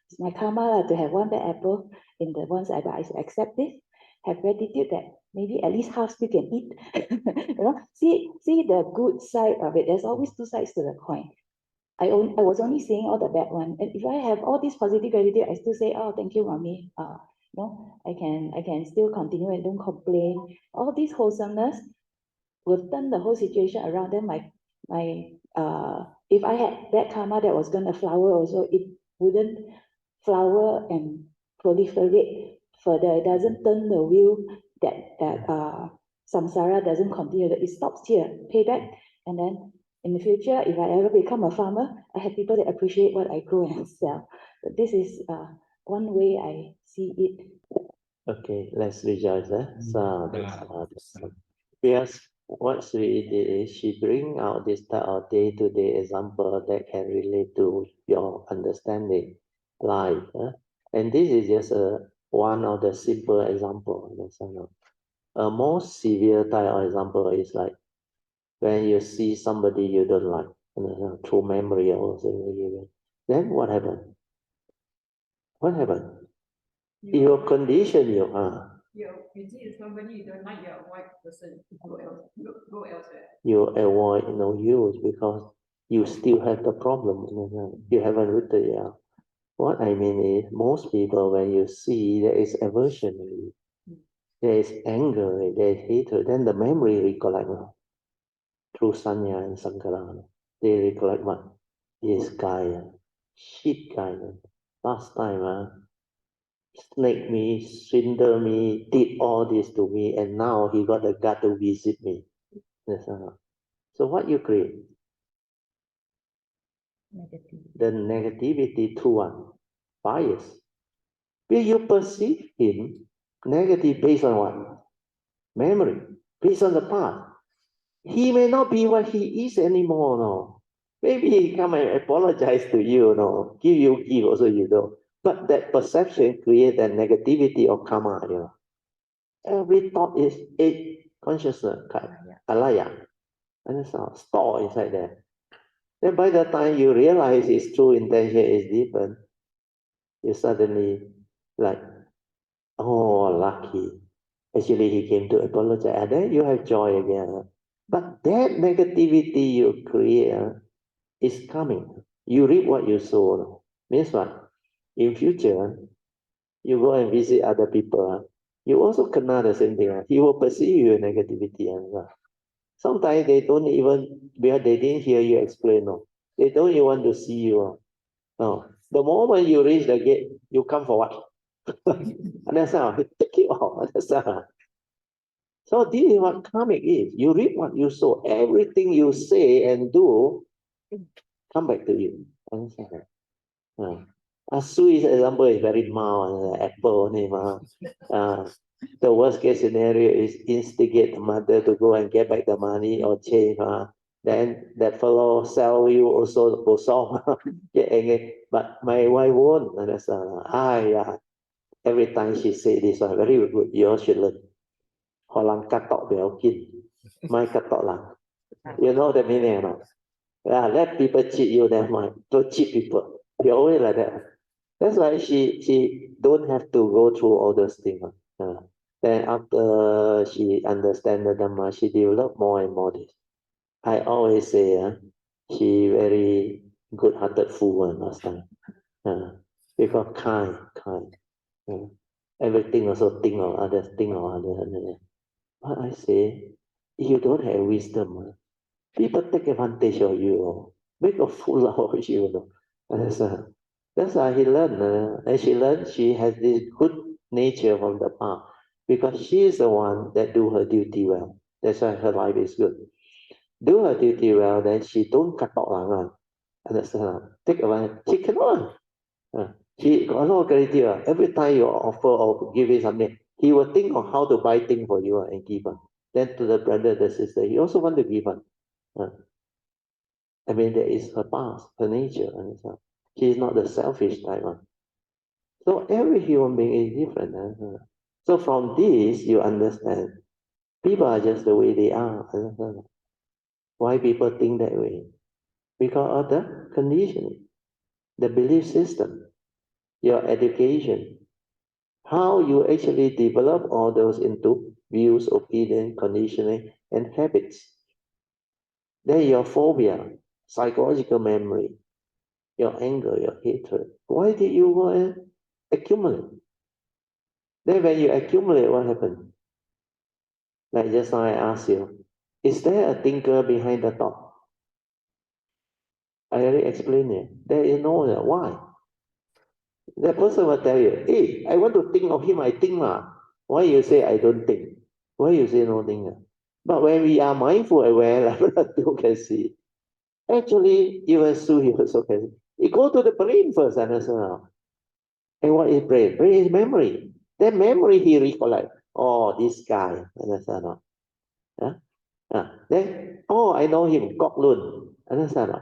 It's my karma to have one bad apple in the ones I buy. I accept this. Have gratitude that maybe at least half still can eat. See the good side of it. There's always 2 sides to the coin. I was only seeing all the bad one. And if I have all this positive gratitude, I still say, oh, thank you, mommy. I can still continue and don't complain. All this wholesomeness will turn the whole situation around. Then if I had that karma that was gonna flower also, it wouldn't flower and proliferate further. It doesn't turn the wheel that samsara doesn't continue. It stops here, payback, and then in the future, if I ever become a farmer, I have people that appreciate what I grow and sell. But this is one way I see it. Okay, let's rejoice. Because what Sri did is she bring out this type of day-to-day example that can relate to your understanding life. And this is just one of the simple example. A more severe type of example is like when you see somebody you don't like, through memory or something, then what happened? What happened? It will condition you. You see somebody you don't like, you avoid the person, go elsewhere. You avoid use because you still have the problem. You haven't rooted it out. What I mean is, most people, when you see there is aversion, there is anger, there is hatred, then the memory recollect through Sanya and Sankara. They recollect what? This guy, shit guy, last time, snake me, swindle me, did all this to me, and now he got the gut to visit me. So what you create? The negativity through one bias. Will you perceive him negative based on what? Memory, based on the past. He may not be what he is anymore, no. Maybe he come and apologize to you, no. Give you gift also, you know. But that perception creates that negativity of karma, Every thought is a consciousness, alaya. And it's stored inside there. Then by the time you realize his true intention is different, you suddenly like, oh, lucky. Actually, he came to apologize. And then you have joy again. But that negativity you create is coming. You reap what you sow. Means what? In future, you go and visit other people, you also kena the same thing. He will perceive your negativity. Sometimes they don't even, because they didn't hear you explain. No. They don't even want to see you. No. The moment you reach the gate, you come for what? Understand? Take it out. Understand? So this is what karmic is. You reap what you sow. Everything you say and do come back to you. Understand? A Swiss example is very mild, apple only. The worst case scenario is instigate the mother to go and get back the money or change. Then that fellow sell you also go solve. Get angry. But my wife won't understand. Every time she say this one, very good, you all should learn. Họ làm cắt tóc béo kín, mai cắt tóc làm. You know the meaning or not? Yeah, let people cheat you, never mind. Don't cheat people. You always like that. That's why she don't have to go through all those things. Then after she understand the Dhamma, she develop more and more this. I always say she very good-hearted fool last time. Because kind. Everything also think of others, But I say, if you don't have wisdom, people take advantage of you, make a fool out of you. That's why he learned. And she learned she has this good nature from the past because she is the one that do her duty well. That's why her life is good. Do her duty well, then she don't cut out lang. Understand? Take advantage. She cannot. She got a lot of criteria. Every time you offer or give it something, he will think of how to buy things for you and give her. Then to the brother, the sister, he also want to give her. I mean, that is her past, her nature. She is not the selfish type one. So every human being is different. So from this, you understand. People are just the way they are. Why people think that way? Because of the conditioning, the belief system, your education, how you actually develop all those into views, opinion, conditioning, and habits. Then your phobia, psychological memory, your anger, your hatred. Why did you go and accumulate? Then when you accumulate, what happens? Like just now I asked you, is there a thinker behind the thought? I already explained it. There is no one. Why? That person will tell you, hey, I want to think of him, I think lah. Why you say I don't think? Why you say no think? But when we are mindful aware, you can see. Actually, even Sue, you also can see. You go to the brain first, understand? And what is brain? Brain is memory. That memory he recollect. Oh, this guy, understand? Then, oh, I know him, Kok Lun, understand?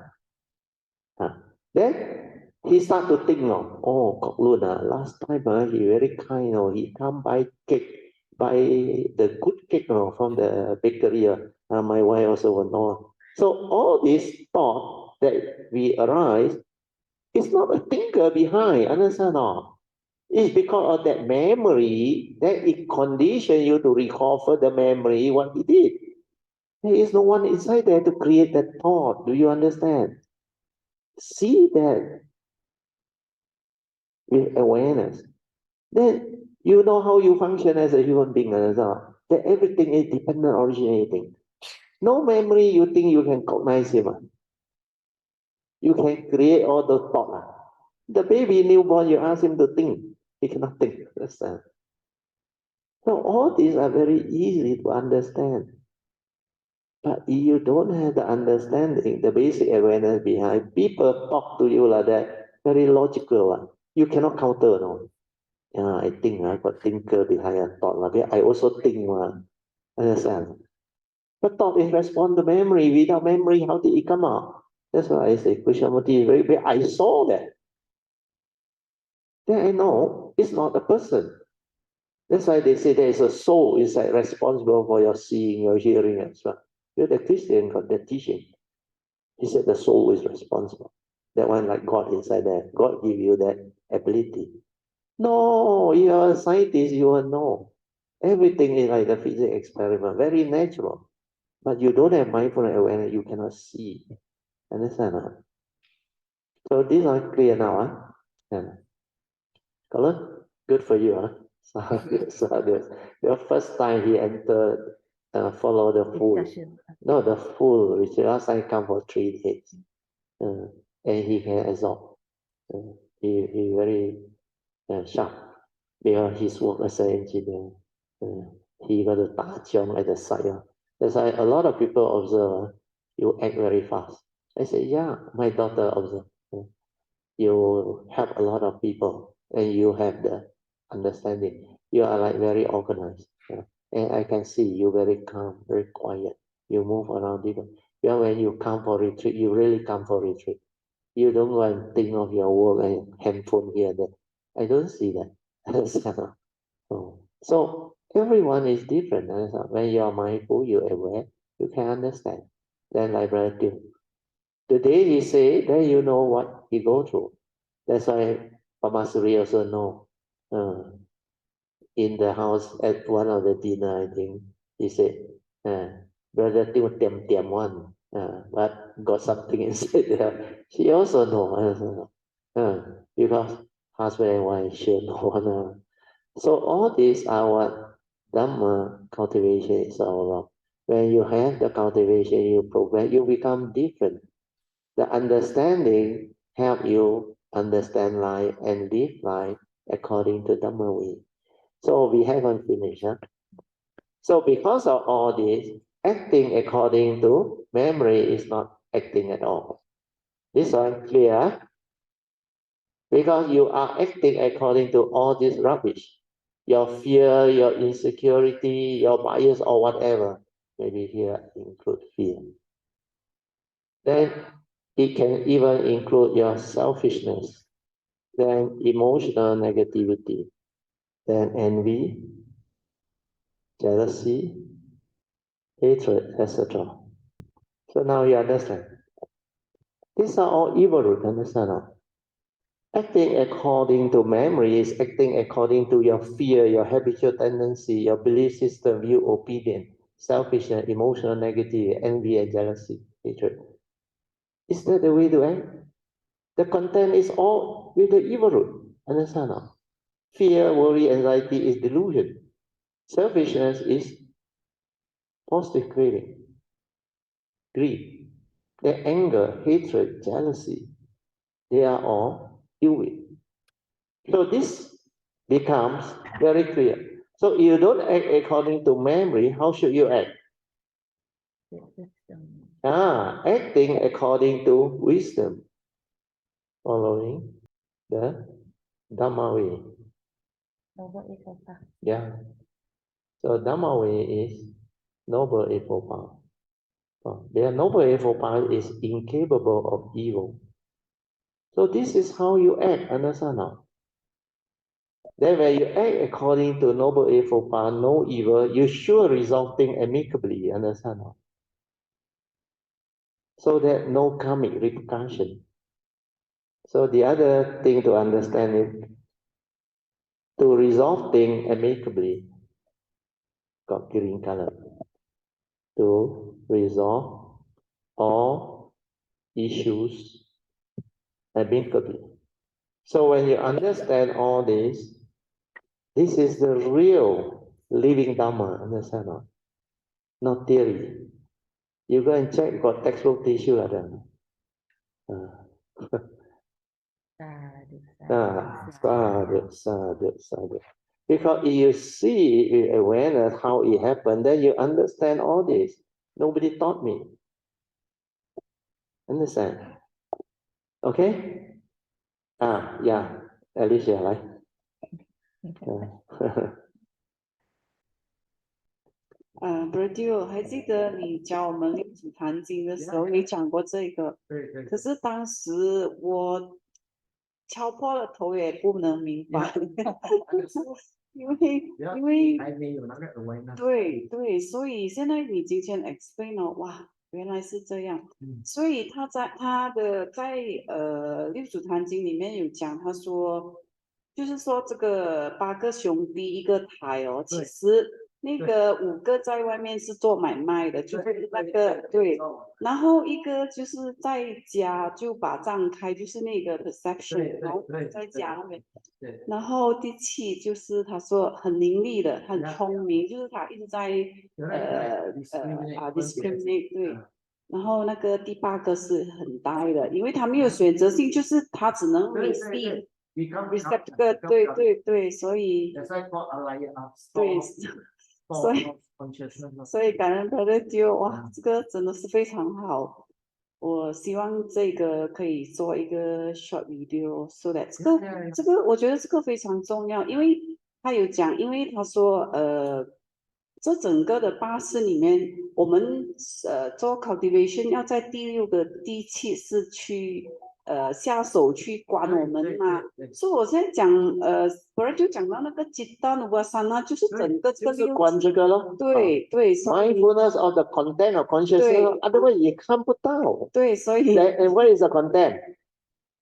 Then he start to think, oh, Kok Lun, last time he very kind, he come buy cake, buy the good cake from the bakery. My wife also will know. So all this thought that we arise is not a thinker behind, understand? It's because of that memory that it conditions you to recall the memory what he did. There is no one inside there to create that thought. Do you understand? See that with awareness. Then you know how you function as a human being. That everything is dependent originating. No memory you think you can cognize him. You can create all the thought. The baby newborn, you ask him to think. He cannot think. Understand? So all these are very easy to understand. But if you don't have the understanding, the basic awareness behind, people talk to you like that, very logical. You cannot counter, no. Yeah, I think I got thinker behind a thought. I also think, understand? But thought is respond to memory. Without memory, how did it come out? That's why I say Krishnamurti is very, I saw that. Then I know it's not a person. That's why they say there is a soul inside responsible for your seeing, your hearing as well. The Christian got that teaching. He said the soul is responsible. That one like God inside there. God give you that ability. No, you are a scientist, you will know. Everything is like the physics experiment, very natural. But you don't have mindfulness awareness, you cannot see. Understand? So these are clear now, huh? Yeah. Color? Good for you, huh? So the first time he entered, follow the fool. No, the fool, which last time come for 3 days. And he can absorb. He very sharp because his work as an engineer. He got a 打枪 at the side. That's why a lot of people observe, you act very fast. I say, yeah, my daughter observe. You help a lot of people and you have the understanding. You are like very organized. And I can see you very calm, very quiet. You move around different. Yeah, when you come for retreat, you really come for retreat. You don't go and think of your work and handphone here and there. I don't see that. So everyone is different. When you are mindful, you're aware, you can understand. Then like Brother Tim, the day he say, then you know what he go through. That's why Pamasuri also know. In the house at one of the dinner, I think, he said, Brother Tim tiam one, but got something inside there. She also know, because husband and wife share know. So all these are what Dhamma cultivation is all about. When you have the cultivation, you progress, you become different. The understanding help you understand life and live life according to Dhamma way. So we haven't finished. Huh? So because of all this, acting according to memory is not acting at all. This one clear? Because you are acting according to all this rubbish. Your fear, your insecurity, your bias or whatever. Maybe here include fear. Then it can even include your selfishness. Then emotional negativity. Then envy, jealousy, hatred, etc. So now you understand. These are all evil roots, understand? Acting according to memory is acting according to your fear, your habitual tendency, your belief system, view, opinion, selfishness, emotional negativity, envy, and jealousy, hatred. Is that the way to act? The content is all with the evil root. Understand? Fear, worry, anxiety is delusion. Selfishness is positive craving, greed, the anger, hatred, jealousy. They are all ill will. So this becomes very clear. So you don't act according to memory, how should you act? Acting according to wisdom, following the Dhamma way. Yeah. So Dhamma way is Noble Eightfold Path. Their Noble Eightfold Path is incapable of evil. So this is how you act, understand now? Then when you act according to Noble Eightfold Path, no evil, you should resolve things amicably, understand now? So that no karmic repercussion. So the other thing to understand is to resolve things amicably, got green color. To resolve all issues amicably. So when you understand all this, this is the real living Dhamma, understand? Not theory. You go and check, got textbook tissue like that. Sadhu. Because if you see awareness how it happened, then you understand all this. Nobody taught me. Understand? Okay? Yeah. Alicia, right? Bertie，还记得你教我们六祖坛经的时候，你讲过这个。对。可是当时我敲破了头也不能明白，因为还没有那个 awareness。对，所以现在你今天 explain 了，哇，原来是这样。所以他在六祖坛经里面有讲，他说就是说这个8个兄弟一个台哦，其实那个5个在外面是做买卖的，就是那个对，然后一个就是在家就把账开，就是那个 perception，然后在家那边，然后第7就是他说很伶俐的，很聪明，就是他一直在discriminate 对。然后那个第8个是很呆的，因为他没有选择性，就是他只能 receive 这个，对对对，所以对，所以感恩他的就哇，这个真的是非常好。我希望这个可以做一个 short video，so that 这个我觉得这个非常重要，因为他有讲，因为他说这整个的巴士里面，我们做 cultivation 要在第6个第7是去下手去管我们嘛，所以我现在讲不然就讲到那个吉丹乌山呢，就是整个这个关这个咯。对对 ，mindfulness of the content of consciousness， otherwise 也看不到。对，所以 And what is the content?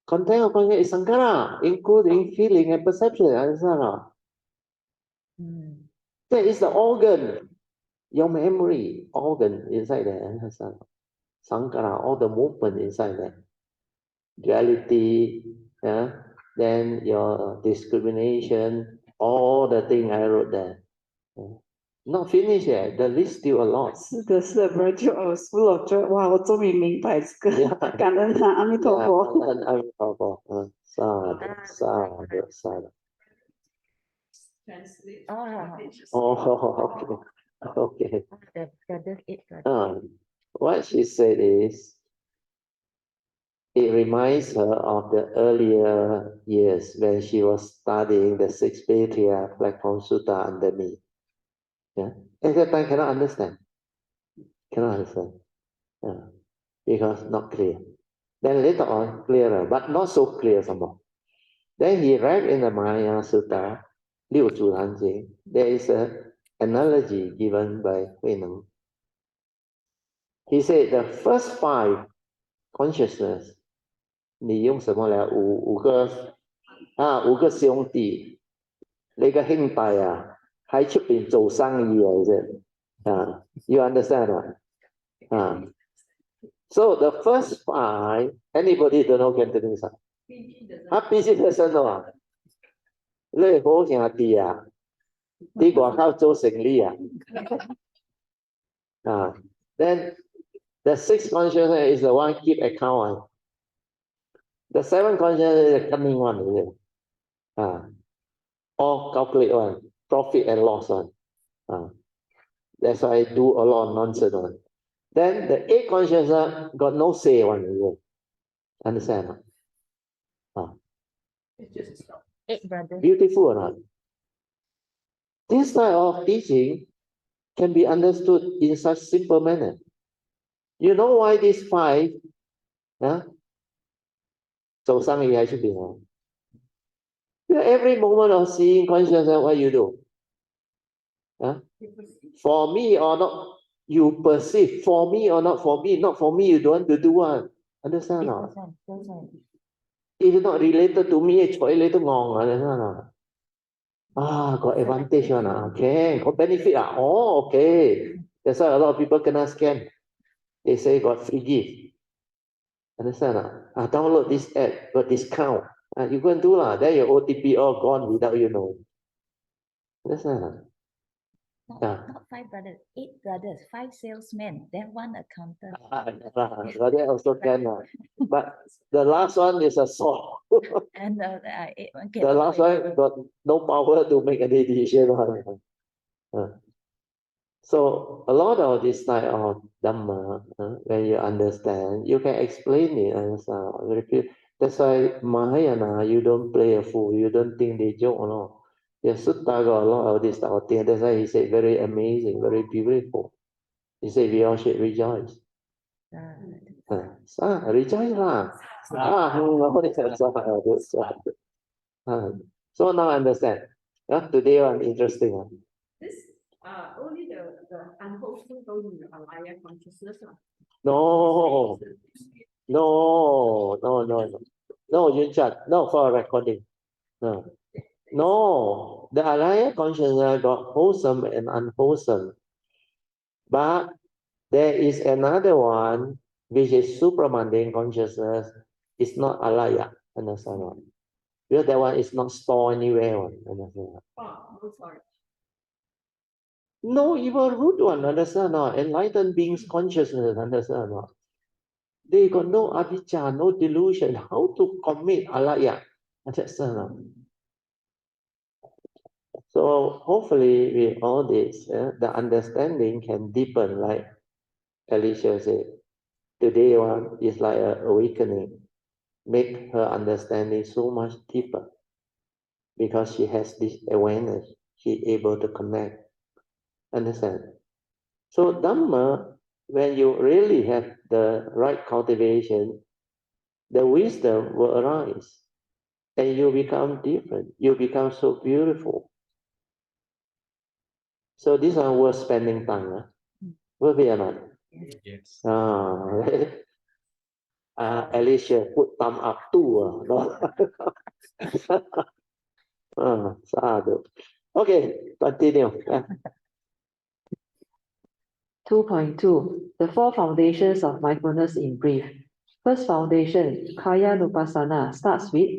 Content of consciousness is sankhara, including feeling and perception. Understand? That is the organ, your memory organ inside there. Understand? Sankhara, all the movement inside there. Duality, yeah. Then your discrimination, all the thing I wrote there. Not finished yet. The list still a lot. 是的，是的，不然就full of joy。哇，我终于明白这个，感恩他，阿弥陀佛。阿弥陀佛，萨埵萨埵萨埵。Translate. Oh, okay. What she said is, it reminds her of the earlier years when she was studying the 6 Patriarch Platform Sutta under me. Yeah, at that time cannot understand. Yeah, because not clear. Then later on, clearer, but not so clear somehow. Then he read in the Maya Sutta, Liu Zhu Han Jing, there is an analogy given by Hui Neng. He said the first 5 consciousness, 你用什么来5个兄弟，你個兄弟啊，喺出邊做生意嚟啫。You understand? So the first 5, anybody don't know Cantonese? busy person 喎，你好兄弟啊，啲外口做生意啊。Then the 6th consciousness is the one keep account. The 7th consciousness is the cunning one, is it? All calculate one, profit and loss one. That's why I do a lot of nonsense one. Then the 8th consciousness got no say one, is it? Understand? Beautiful or not? This type of teaching can be understood in such simple manner. You know why these 5? 做生意喺出邊啊？ Every moment of seeing consciousness, what you do? For me or not, you perceive. For me or not for me, not for me, you don't want to do one. Understand or not? If it's not related to me, it's related to ngong. Understand or not? Got advantage one. Okay, got benefit. Oh, okay. That's why a lot of people kena scam. They say got free gift. Understand or not? Download this app, got discount. You go and do lah. Then your OTP all gone without you know. Understand or not? Not 5 brothers, 8 brothers, 5 salesmen, then 1 accountant. That also can. But the last one is a saw. And the last one got no power to make any decision. So a lot of this type of Dhamma, when you understand, you can explain it. That's why Mahayana, you don't play a fool. You don't think they joke or not. The Sutta got a lot of this type of thing. That's why he said very amazing, very beautiful. He said we all should rejoice. Rejoice lah. So now I understand. Today one interesting. This only the unwholesome those in the Alaya consciousness. No, Yunchat, no for recording. No. No, the alaya consciousness got wholesome and unwholesome. But there is another one which is supramundane consciousness. It's not alaya, understand what? Because that one is not stored anywhere, understand what? No sorry. No evil root one, understand not? Enlightened beings consciousness, understand not? They got no avijja, no delusion. How to commit alaya? Understand not? So hopefully with all this, the understanding can deepen, like Alicia said. Today one is like an awakening. Make her understanding so much deeper because she has this awareness. She able to connect. Understand? So Dhamma, when you really have the right cultivation, the wisdom will arise and you become different. You become so beautiful. So this one worth spending time. Worth it or not? Yes. Alicia put thumb up too. No? Sadhu. Okay, continue. 2.2. The four foundations of mindfulness in brief. First foundation, Kaya Nupassana, starts with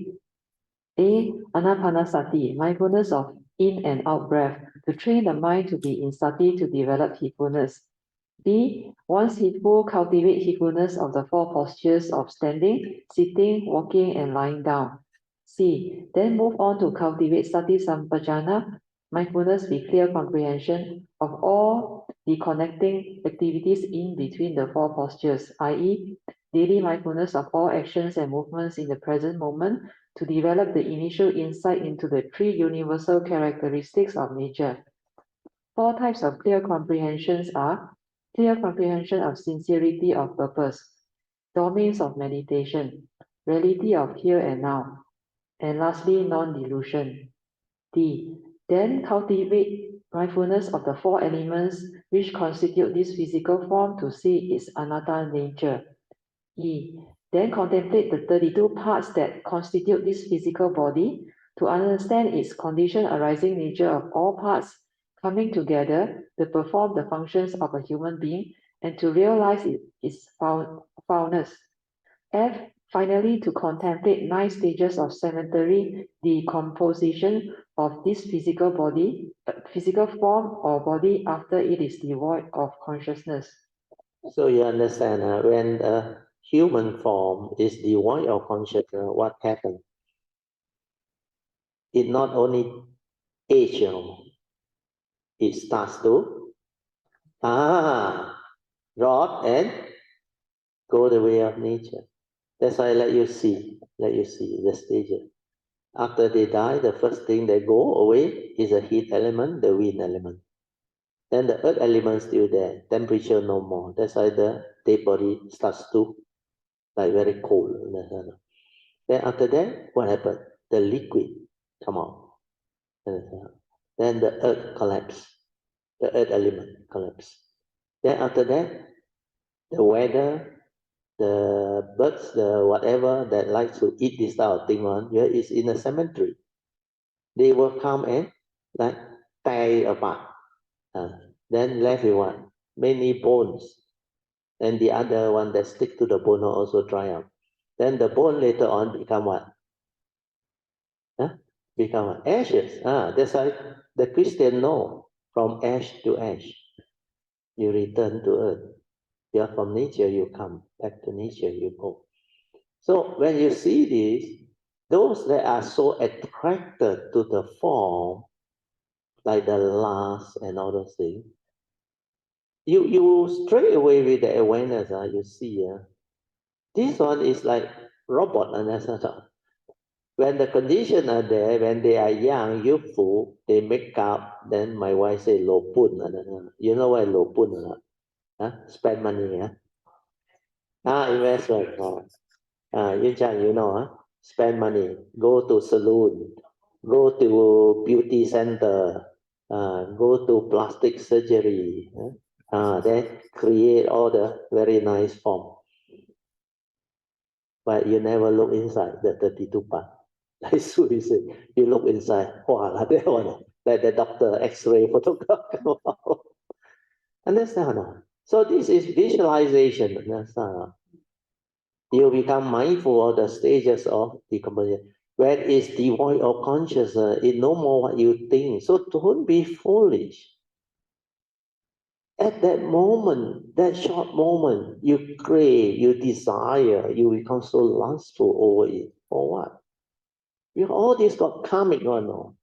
A. Anapanasati, mindfulness of in and out breath, to train the mind to be in sati to develop heedfulness. B. Once heedful, cultivate heedfulness of the four postures of standing, sitting, walking, and lying down. C. Then move on to cultivate sati sampajana, mindfulness with clear comprehension of all the connecting activities in between the four postures, i.e., daily mindfulness of all actions and movements in the present moment to develop the initial insight into the three universal characteristics of nature. Four types of clear comprehensions are clear comprehension of sincerity of purpose, domains of meditation, reality of here and now, and lastly, non-delusion. D. Then cultivate mindfulness of the four elements which constitute this physical form to see its anatta nature. E. Then contemplate the 32 parts that constitute this physical body to understand its condition arising nature of all parts coming together to perform the functions of a human being and to realize its foulness. F. Finally, to contemplate 9 stages of cemetery decomposition of this physical body, physical form or body after it is devoid of consciousness. So you understand, when the human form is devoid of consciousness, what happens? It not only age, it starts to rot and go the way of nature. That's why I let you see the stages. After they die, the first thing that go away is the heat element, the wind element. Then the earth element still there, temperature no more. That's why the dead body starts to like very cold. Then after that, what happened? The liquid come out. Then the earth collapse. The earth element collapse. Then after that, the weather, the birds, the whatever that likes to eat this type of thing on here is in a cemetery. They will come and like tear apart. Then left with what? Many bones. And the other one that stick to the bone will also dry out. Then the bone later on become what? Become what? Ashes. That's why the Christian know from ash to ash. You return to earth. You're from nature, you come. Back to nature, you go. So when you see this, those that are so attracted to the form, like the lust and all those things, you straight away with the awareness, you see, this one is like robot, and that's not. When the conditions are there, when they are young, youthful, they make up, then my wife say, lo pun. You know why lo pun or not? Spend money, investment. You know, spend money, go to saloon, go to beauty center, go to plastic surgery, then create all the very nice form. But you never look inside the 32 part. That's what he said. You look inside, wow, like that one, like the doctor X-ray photograph. Understand? So this is visualization. Understand? You become mindful of the stages of decomposition. When it's devoid of consciousness, it no more what you think. So don't be foolish. At that moment, that short moment, you crave, you desire, you become so lustful over it. For what? You all this got karmic one. No?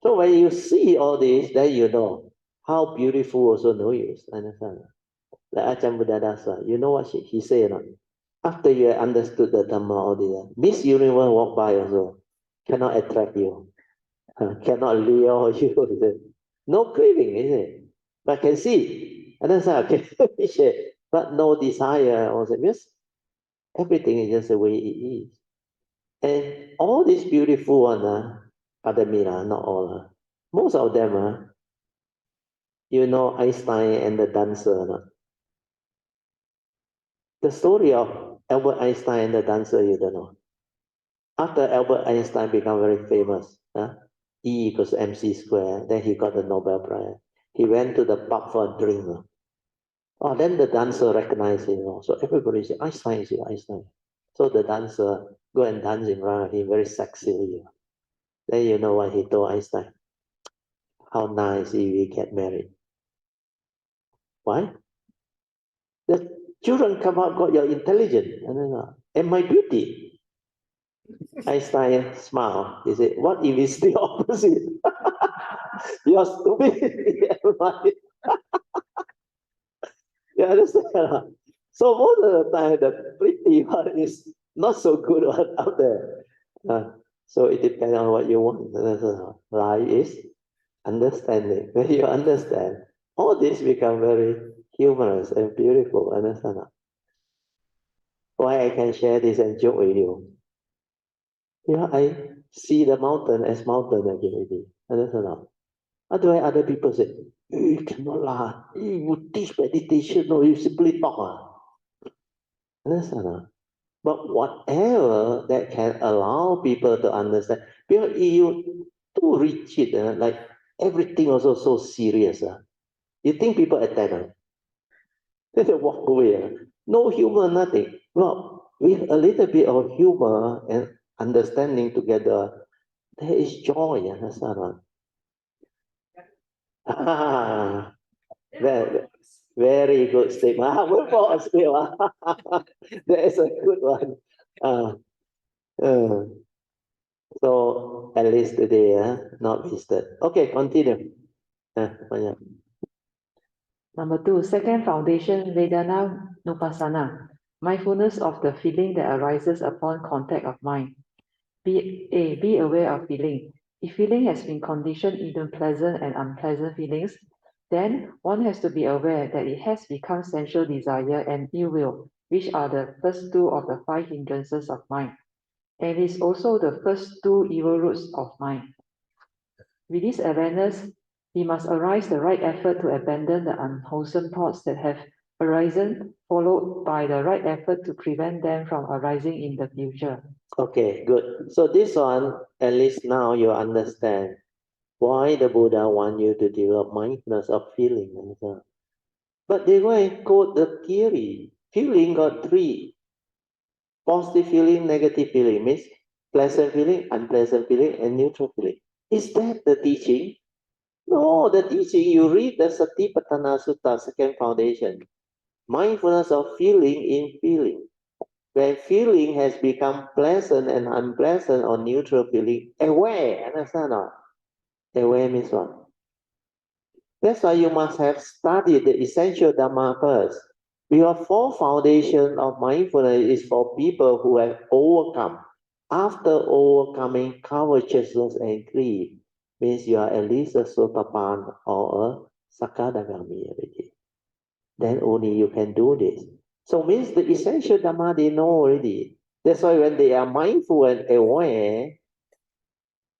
So when you see all this, then you know how beautiful also no use. Understand? Like Ajahn Buddhadasa, you know what he said? No? After you have understood the Dhamma, all this, Miss Universe walk by also, cannot attract you, cannot lure you. No craving, is it? But can see, understand? Can appreciate, but no desire. Also, yes, everything is just the way it is. And all these beautiful ones, Padamina, not all, most of them, you know Einstein and the dancer. No? The story of Albert Einstein and the dancer, you don't know. After Albert Einstein became very famous, E equals MC square, then he got the Nobel Prize. He went to the pub for a drink. Oh, then the dancer recognized him. So everybody said, Einstein is here, Einstein. So the dancer go and dance in front of him very sexily. Then you know what he told Einstein? How nice if we get married. Why? The children come out, got your intelligence and my beauty. Einstein smiled. He said, what if it's the opposite? You're stupid. Right? You understand? So most of the time, the pretty one is not so good one out there. So it depends on what you want. Life is understanding. When you understand, all this become very humorous and beautiful. Understand? Why I can share this and joke with you? Yeah, I see the mountain as mountain again. Understand? Otherwise, other people say, you cannot laugh. You teach meditation, no, you simply talk. Understand? But whatever that can allow people to understand, because you too rigid, like everything also so serious. You think people attend? Then they walk away. No humor, nothing. Well, with a little bit of humor and understanding together, there is joy. Understand? Very, very good statement. That is a good one. So at least today, not wasted. Okay, continue. Number 2, second foundation, Vedana Nupassana, mindfulness of the feeling that arises upon contact of mind. Be aware of feeling. If feeling has been conditioned into pleasant and unpleasant feelings, then one has to be aware that it has become sensual desire and ill will, which are the first two of the 5 hindrances of mind, and is also the first 2 evil roots of mind. With this awareness, we must arise the right effort to abandon the unwholesome thoughts that have arisen, followed by the right effort to prevent them from arising in the future. Okay, good. So this one, at least now you understand why the Buddha want you to develop mindfulness of feeling. But they go and quote the theory. Feeling got 3. Positive feeling, negative feeling, means pleasant feeling, unpleasant feeling, and neutral feeling. Is that the teaching? No, the teaching, you read the Satipatthana Sutta, second foundation. Mindfulness of feeling in feeling. When feeling has become pleasant and unpleasant or neutral feeling, aware, understand or not? Aware means what? That's why you must have studied the essential Dhamma first. Because 4 foundation of mindfulness is for people who have overcome. After overcoming covetousness and greed, means you are at least a Sotapan or a Sakkayaditthi already. Then only you can do this. So means the essential Dhamma they know already. That's why when they are mindful and aware,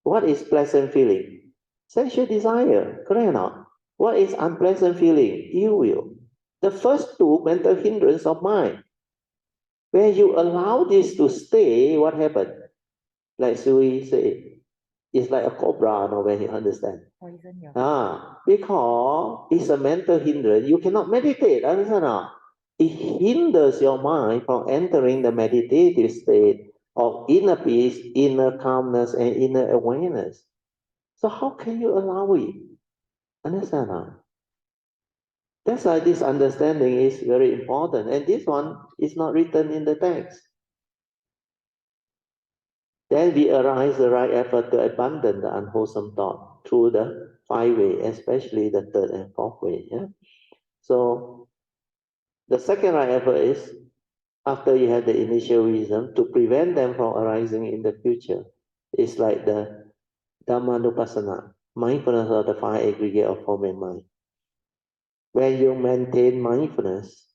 what is pleasant feeling? Sensual desire, correct or not? What is unpleasant feeling? Ill will. The first 2 mental hindrance of mind. When you allow this to stay, what happened? Like Sui said, it's like a cobra, no, when you understand. Poison your Because it's a mental hindrance. You cannot meditate, understand or? It hinders your mind from entering the meditative state of inner peace, inner calmness, and inner awareness. So how can you allow it? Understand or? That's why this understanding is very important. And this one is not written in the text. Then we arise the right effort to abandon the unwholesome thought through the 5 way, especially the 3rd and 4th way. Yeah? So the second right effort is, after you have the initial wisdom, to prevent them from arising in the future. It's like the Dhammanupassana, mindfulness of the 5 aggregate of form and mind. When you maintain mindfulness,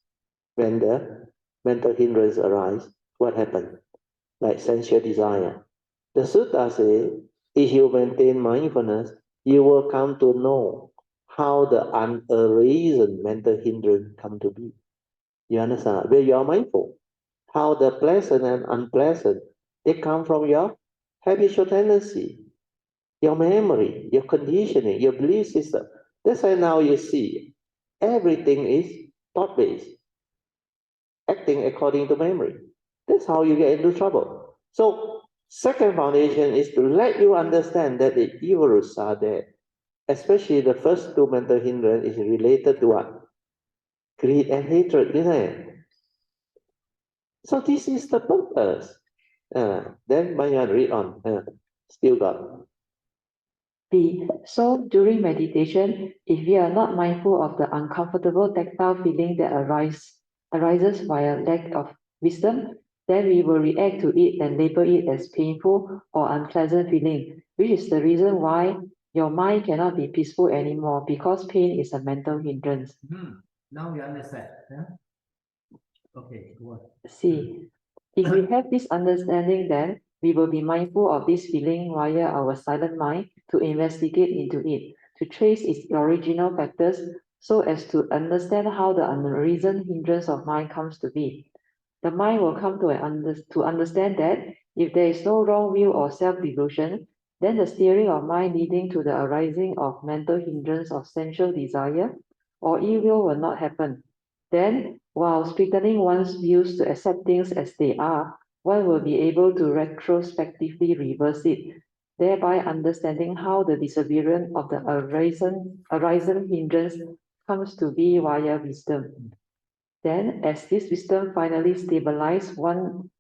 when the mental hindrance arise, what happens? Like sensual desire. The Sutta says, if you maintain mindfulness, you will come to know how the unarisen mental hindrance come to be. You understand? Where you are mindful. How the pleasant and unpleasant, they come from your habitual tendency, your memory, your conditioning, your belief system. That's why now you see everything is thought-based, acting according to memory. That's how you get into trouble. So, second foundation is to let you understand that the evil roots are there. Especially the first 2 mental hindrance is related to what? Greed and hatred, isn't it? So this is the purpose. Then Banyan read on. Still got. B. So during meditation, if we are not mindful of the uncomfortable tactile feeling that arises via lack of wisdom, then we will react to it and label it as painful or unpleasant feeling, which is the reason why your mind cannot be peaceful anymore, because pain is a mental hindrance. Now you understand. Yeah? Okay, go on. C. If we have this understanding, then we will be mindful of this feeling via our silent mind to investigate into it, to trace its original factors so as to understand how the unreasoned hindrance of mind comes to be. The mind will come to understand that if there is no wrong will or self-delusion, then the steering of mind leading to the arising of mental hindrance of sensual desire or ill will not happen. Then, while strengthening one's views to accept things as they are, one will be able to retrospectively reverse it, thereby understanding how the disappearance of the arisen hindrance comes to be via wisdom. Then, as this wisdom finally stabilizes, one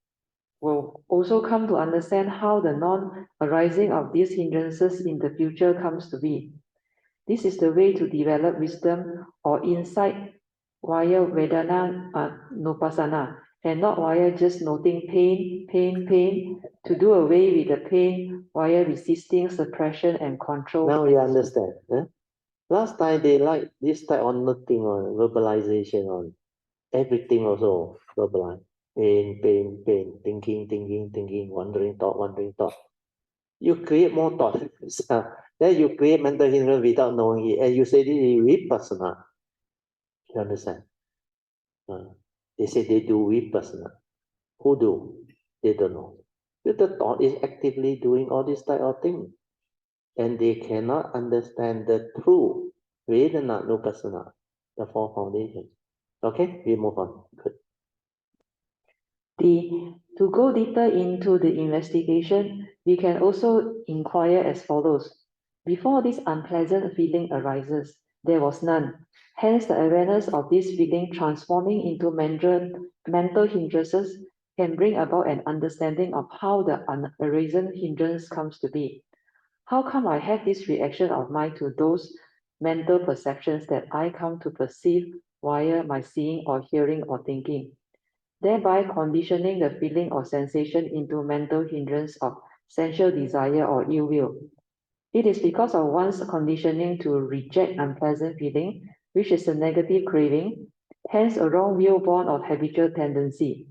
will also come to understand how the non-arising of these hindrances in the future comes to be. This is the way to develop wisdom or insight via Vedana Nupassana, and not via just noting pain, pain, pain, to do away with the pain via resisting suppression and control. Now you understand. Last time they like this type of noting on verbalization on everything also verbalize. Pain, pain, pain, thinking, thinking, thinking, wandering thought, wandering thought. You create more thought. Then you create mental hindrance without knowing it. And you say this is vipassana. You understand? They say they do vipassana. Who do? They don't know. But the thought is actively doing all this type of thing. And they cannot understand the true Vedana Nupassana, the 4 foundations. Okay, we move on. Good. D. To go deeper into the investigation, we can also inquire as follows. Before this unpleasant feeling arises, there was none. Hence, the awareness of this feeling transforming into mental hindrances can bring about an understanding of how the unarisen hindrance comes to be. How come I have this reaction of mind to those mental perceptions that I come to perceive via my seeing or hearing or thinking, thereby conditioning the feeling or sensation into mental hindrance of sensual desire or ill will? It is because of one's conditioning to reject unpleasant feeling, which is a negative craving, hence a wrong will born of habitual tendency.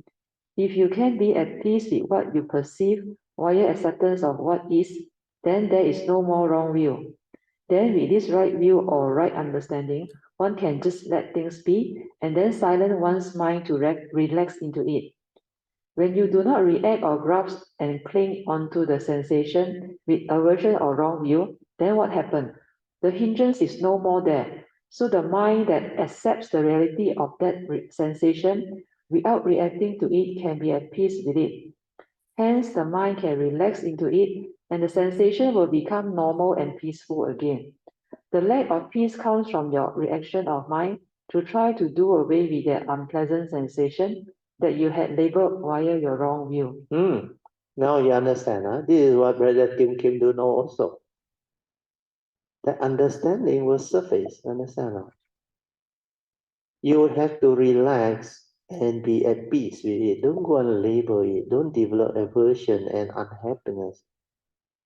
If you can be at peace with what you perceive via acceptance of what is, then there is no more wrong will. Then with this right view or right understanding, one can just let things be and then silence one's mind to relax into it. When you do not react or grasp and cling onto the sensation with aversion or wrong view, then what happens? The hindrance is no more there. So the mind that accepts the reality of that sensation without reacting to it can be at peace with it. Hence, the mind can relax into it and the sensation will become normal and peaceful again. The lack of peace comes from your reaction of mind to try to do away with that unpleasant sensation that you had labeled via your wrong view. Now you understand, huh? This is what Brother Tim Kim do know also. The understanding will surface, understand? Huh? You have to relax and be at peace with it. Don't go and label it. Don't develop aversion and unhappiness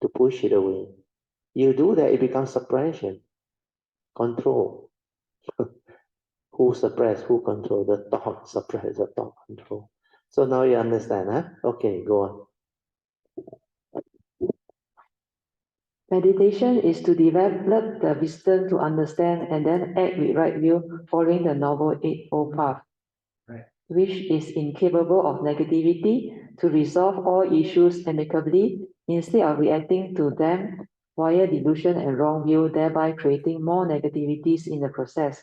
to push it away. You do that, it becomes suppression, control. Who suppress, who control? The thought suppress, the thought control. So now you understand, huh? Okay, go on. Meditation is to develop the wisdom to understand and then act with right view following the Noble Eightfold Path, which is incapable of negativity, to resolve all issues amicably instead of reacting to them via delusion and wrong view, thereby creating more negativities in the process.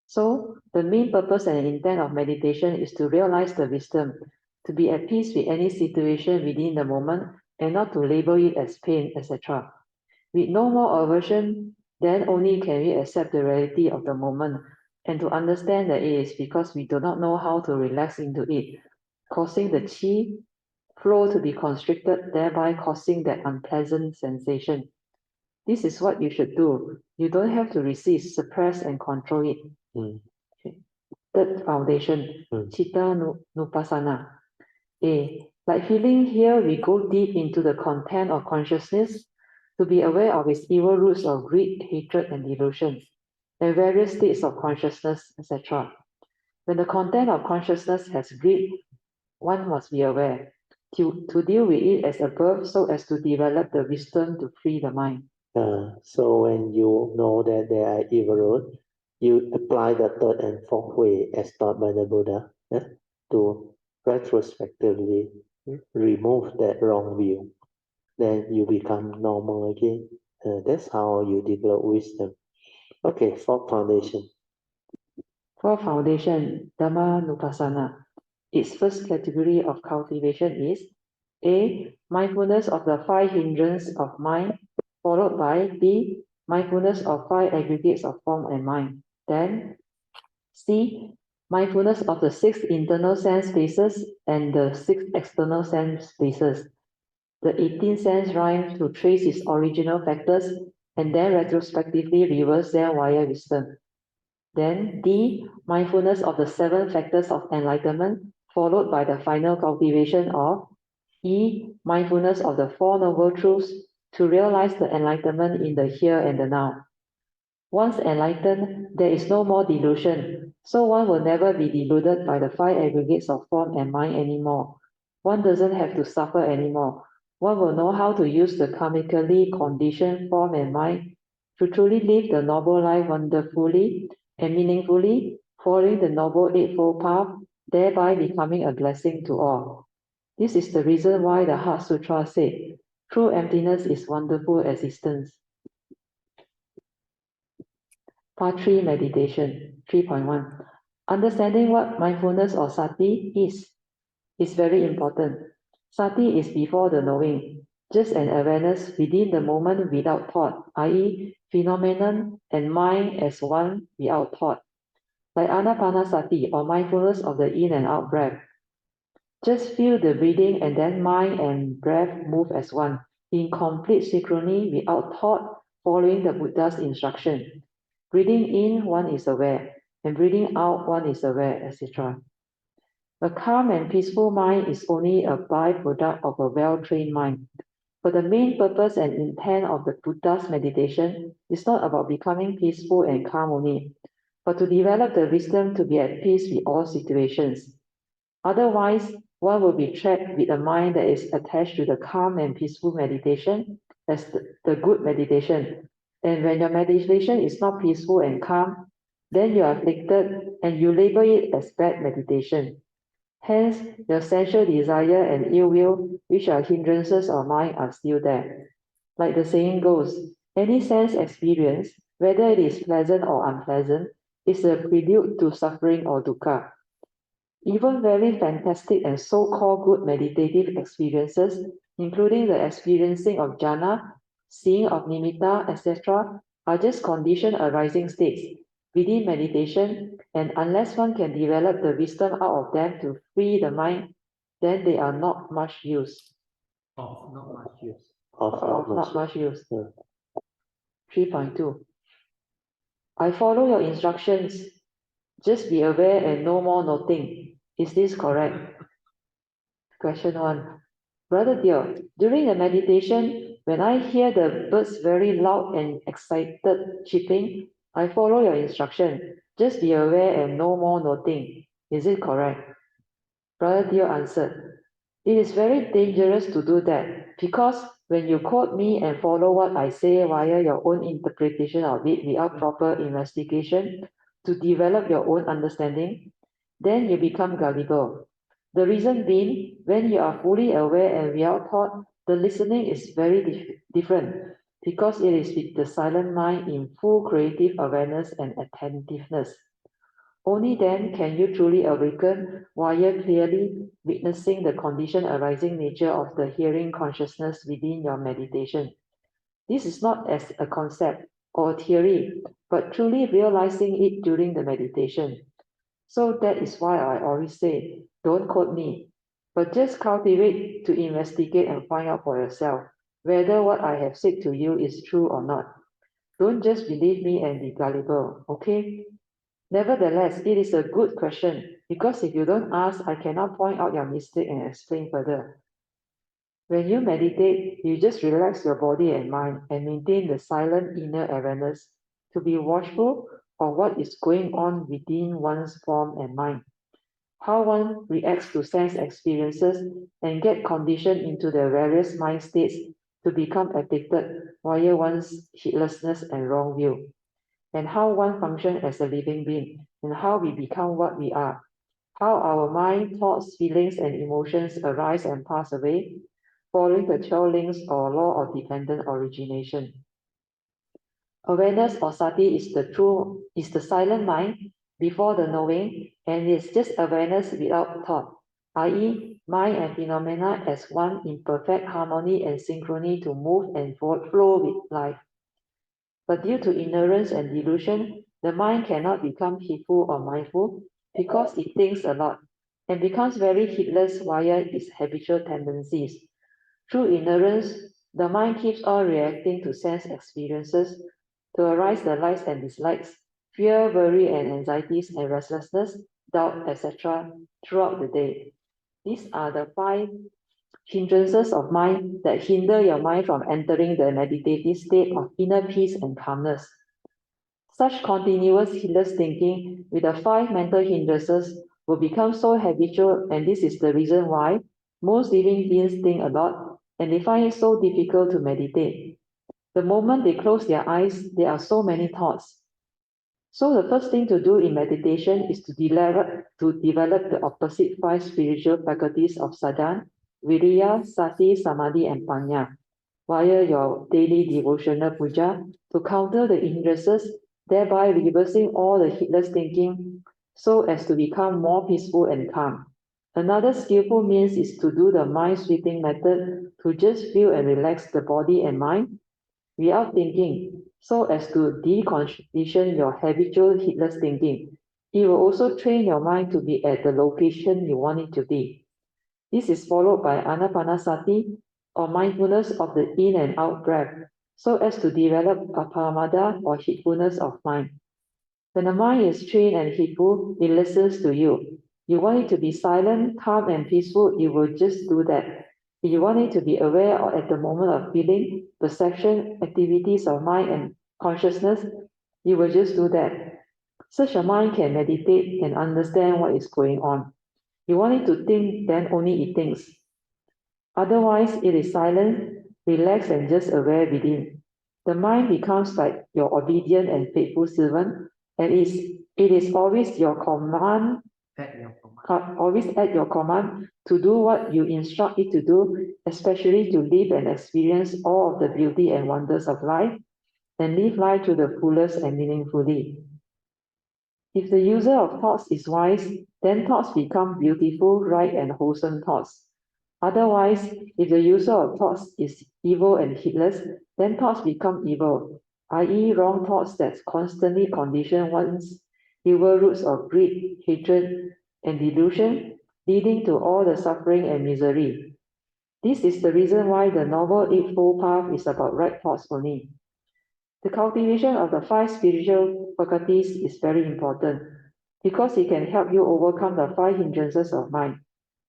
So, the main purpose and intent of meditation is to realize the wisdom, to be at peace with any situation within the moment and not to label it as pain, etc. With no more aversion, then only can we accept the reality of the moment and to understand that it is because we do not know how to relax into it, causing the qi flow to be constricted, thereby causing that unpleasant sensation. This is what you should do. You don't have to resist, suppress, and control it. Okay. Third foundation, Chitta Nupassana. A. Like feeling here, we go deep into the content of consciousness to be aware of its evil roots of greed, hatred, and delusion, and various states of consciousness, etc. When the content of consciousness has greed, one must be aware to deal with it as above so as to develop the wisdom to free the mind. So when you know that there are evil roots, you apply the third and fourth way as taught by the Buddha to retrospectively remove that wrong view. Then you become normal again. That's how you develop wisdom. Okay, fourth foundation. Fourth foundation, Dhammanupassana. Its first category of cultivation is A. Mindfulness of the five hindrances of mind, followed by B. Mindfulness of five aggregates of form and mind. Then C. Mindfulness of the six internal sense spaces and the six external sense spaces. The 18 sense rhymes to trace its original factors and then retrospectively reverse them via wisdom. Then D. Mindfulness of the seven factors of enlightenment, followed by the final cultivation of E. Mindfulness of the Four Noble Truths to realize the enlightenment in the here and the now. Once enlightened, there is no more delusion, so one will never be deluded by the five aggregates of form and mind anymore. One doesn't have to suffer anymore. One will know how to use the karmically conditioned form and mind to truly live the noble life wonderfully and meaningfully, following the Noble Eightfold Path, thereby becoming a blessing to all. This is the reason why the Heart Sutra said, true emptiness is wonderful existence. Part 3 Meditation 3.1. Understanding what mindfulness or sati is very important. Sati is before the knowing, just an awareness within the moment without thought, i.e., phenomenon and mind as one without thought, like anapanasati or mindfulness of the in and out breath. Just feel the breathing and then mind and breath move as one, in complete synchrony without thought, following the Buddha's instruction. Breathing in, one is aware, and breathing out, one is aware, etc. A calm and peaceful mind is only a byproduct of a well-trained mind. But the main purpose and intent of the Buddha's meditation is not about becoming peaceful and calm only, but to develop the wisdom to be at peace with all situations. Otherwise, one will be trapped with a mind that is attached to the calm and peaceful meditation as the good meditation. And when your meditation is not peaceful and calm, then you are afflicted and you label it as bad meditation. Hence, the sensual desire and ill will, which are hindrances of mind, are still there. Like the saying goes, any sense experience, whether it is pleasant or unpleasant, is a prelude to suffering or dukkha. Even very fantastic and so-called good meditative experiences, including the experiencing of jhana, seeing of nimitta, etc., are just conditioned arising states within meditation, and unless one can develop the wisdom out of them to free the mind, then they are not much use. Of not much use. Of not much use. Yeah. 3.2. I follow your instructions. Just be aware and no more noting. Is this correct? Question 1. Brother dear, during the meditation, when I hear the birds very loud and excited chirping, I follow your instruction. Just be aware and no more noting. Is it correct? Brother dear answered, it is very dangerous to do that because when you quote me and follow what I say via your own interpretation of it without proper investigation to develop your own understanding, then you become gullible. The reason being, when you are fully aware and without thought, the listening is very different because it is with the silent mind in full creative awareness and attentiveness. Only then can you truly awaken while clearly witnessing the condition arising nature of the hearing consciousness within your meditation. This is not as a concept or a theory, but truly realizing it during the meditation. So that is why I always say, don't quote me, but just cultivate to investigate and find out for yourself whether what I have said to you is true or not. Don't just believe me and be gullible, okay? Nevertheless, it is a good question because if you don't ask, I cannot point out your mistake and explain further. When you meditate, you just relax your body and mind and maintain the silent inner awareness to be watchful of what is going on within one's form and mind, how one reacts to sense experiences and get conditioned into the various mind states to become addicted via one's heedlessness and wrong view, and how one functions as a living being, and how we become what we are, how our mind, thoughts, feelings, and emotions arise and pass away, following the 12 links or law of dependent origination. Awareness or sati is the silent mind before the knowing, and it's just awareness without thought, i.e., mind and phenomena as one in perfect harmony and synchrony to move and flow with life. But due to ignorance and delusion, the mind cannot become heedful or mindful because it thinks a lot and becomes very heedless via its habitual tendencies. Through ignorance, the mind keeps on reacting to sense experiences to arise the likes and dislikes, fear, worry, and anxieties and restlessness, doubt, etc. throughout the day. These are the 5 hindrances of mind that hinder your mind from entering the meditative state of inner peace and calmness. Such continuous heedless thinking with the 5 mental hindrances will become so habitual, and this is the reason why most living beings think a lot and they find it so difficult to meditate. The moment they close their eyes, there are so many thoughts. So the first thing to do in meditation is to develop the opposite 5 spiritual faculties of sadhan, viriya, sati, samadhi, and panya via your daily devotional puja to counter the hindrances, thereby reversing all the heedless thinking so as to become more peaceful and calm. Another skillful means is to do the mind sweeping method to just feel and relax the body and mind without thinking so as to decondition your habitual heedless thinking. It will also train your mind to be at the location you want it to be. This is followed by anapanasati or mindfulness of the in and out breath so as to develop apamada or heedfulness of mind. When the mind is trained and heedful, it listens to you. You want it to be silent, calm, and peaceful, you will just do that. If you want it to be aware or at the moment of feeling, perception, activities of mind and consciousness, you will just do that. Such a mind can meditate and understand what is going on. You want it to think, then only it thinks. Otherwise, it is silent, relaxed, and just aware within. The mind becomes like your obedient and faithful servant, and it is always your command, always at your command to do what you instruct it to do, especially to live and experience all of the beauty and wonders of life, and live life to the fullest and meaningfully. If the user of thoughts is wise, then thoughts become beautiful, right, and wholesome thoughts. Otherwise, if the user of thoughts is evil and heedless, then thoughts become evil, i.e. wrong thoughts that constantly condition one's evil roots of greed, hatred, and delusion, leading to all the suffering and misery. This is the reason why the Noble Eightfold Path is about right thoughts only. The cultivation of the 5 spiritual faculties is very important because it can help you overcome the 5 hindrances of mind: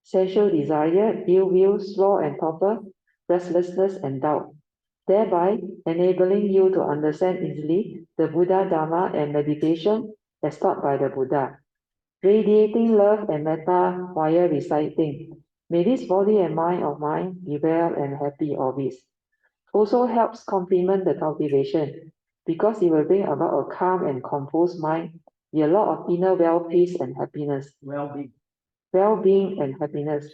sensual desire, ill will, sloth and torpor, restlessness and doubt, thereby enabling you to understand easily the Buddha, Dharma and meditation as taught by the Buddha. Radiating love and metta while reciting, "May this body and mind of mine be well and happy always," also helps complement the cultivation because it will bring about a calm and composed mind, a lot of inner peace and happiness. Well-being and happiness.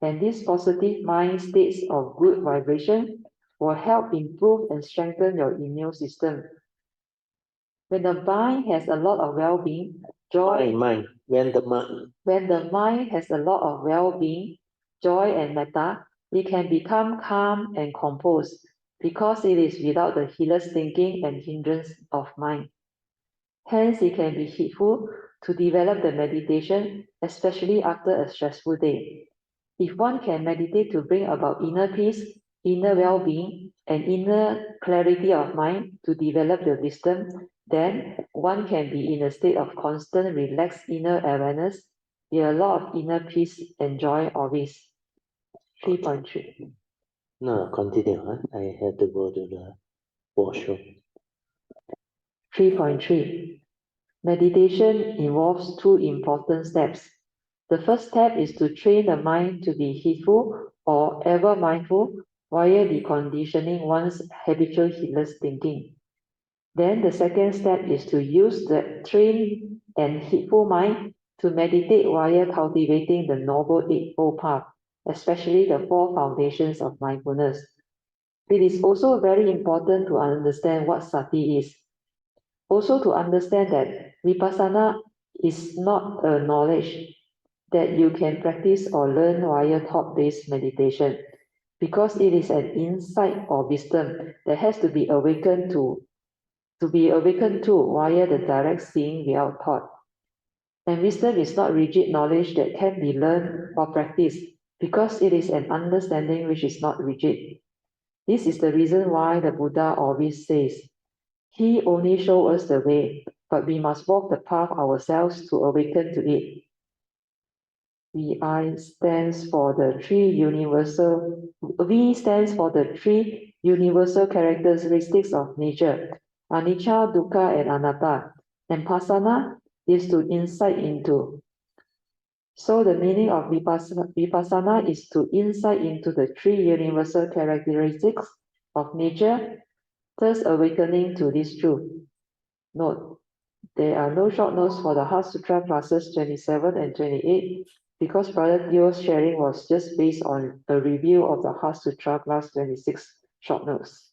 And these positive mind states of good vibration will help improve and strengthen your immune system. When the mind has a lot of well-being, joy. When the mind has a lot of well-being, joy and metta, it can become calm and composed because it is without the heedless thinking and hindrance of mind. Hence, it can be helpful to develop the meditation, especially after a stressful day. If one can meditate to bring about inner peace, inner well-being, and inner clarity of mind to develop the wisdom, then one can be in a state of constant, relaxed inner awareness, with a lot of inner peace and joy always. 3.3. No, continue. I had to go to the washroom. 3.3. Meditation involves 2 important steps. The first step is to train the mind to be heedful or ever mindful via deconditioning one's habitual heedless thinking. Then the second step is to use the trained and heedful mind to meditate via cultivating the Noble Eightfold Path, especially the 4 foundations of mindfulness. It is also very important to understand what sati is. Also to understand that vipassana is not a knowledge that you can practice or learn via thought-based meditation, because it is an insight or wisdom that has to be awakened to via the direct seeing without thought. And wisdom is not rigid knowledge that can be learned or practiced, because it is an understanding which is not rigid. This is the reason why the Buddha always says, "He only shows us the way, but we must walk the path ourselves to awaken to it." V stands for the 3 universal characteristics of nature: anicca, dukkha, and anatta. And pasana is to insight into. So the meaning of vipassana is to insight into the 3 universal characteristics of nature, thus awakening to this truth. Note, there are no short notes for the Heart Sutra classes 27 and 28 because Brother Theo's sharing was just based on a review of the Heart Sutra class 26 short notes.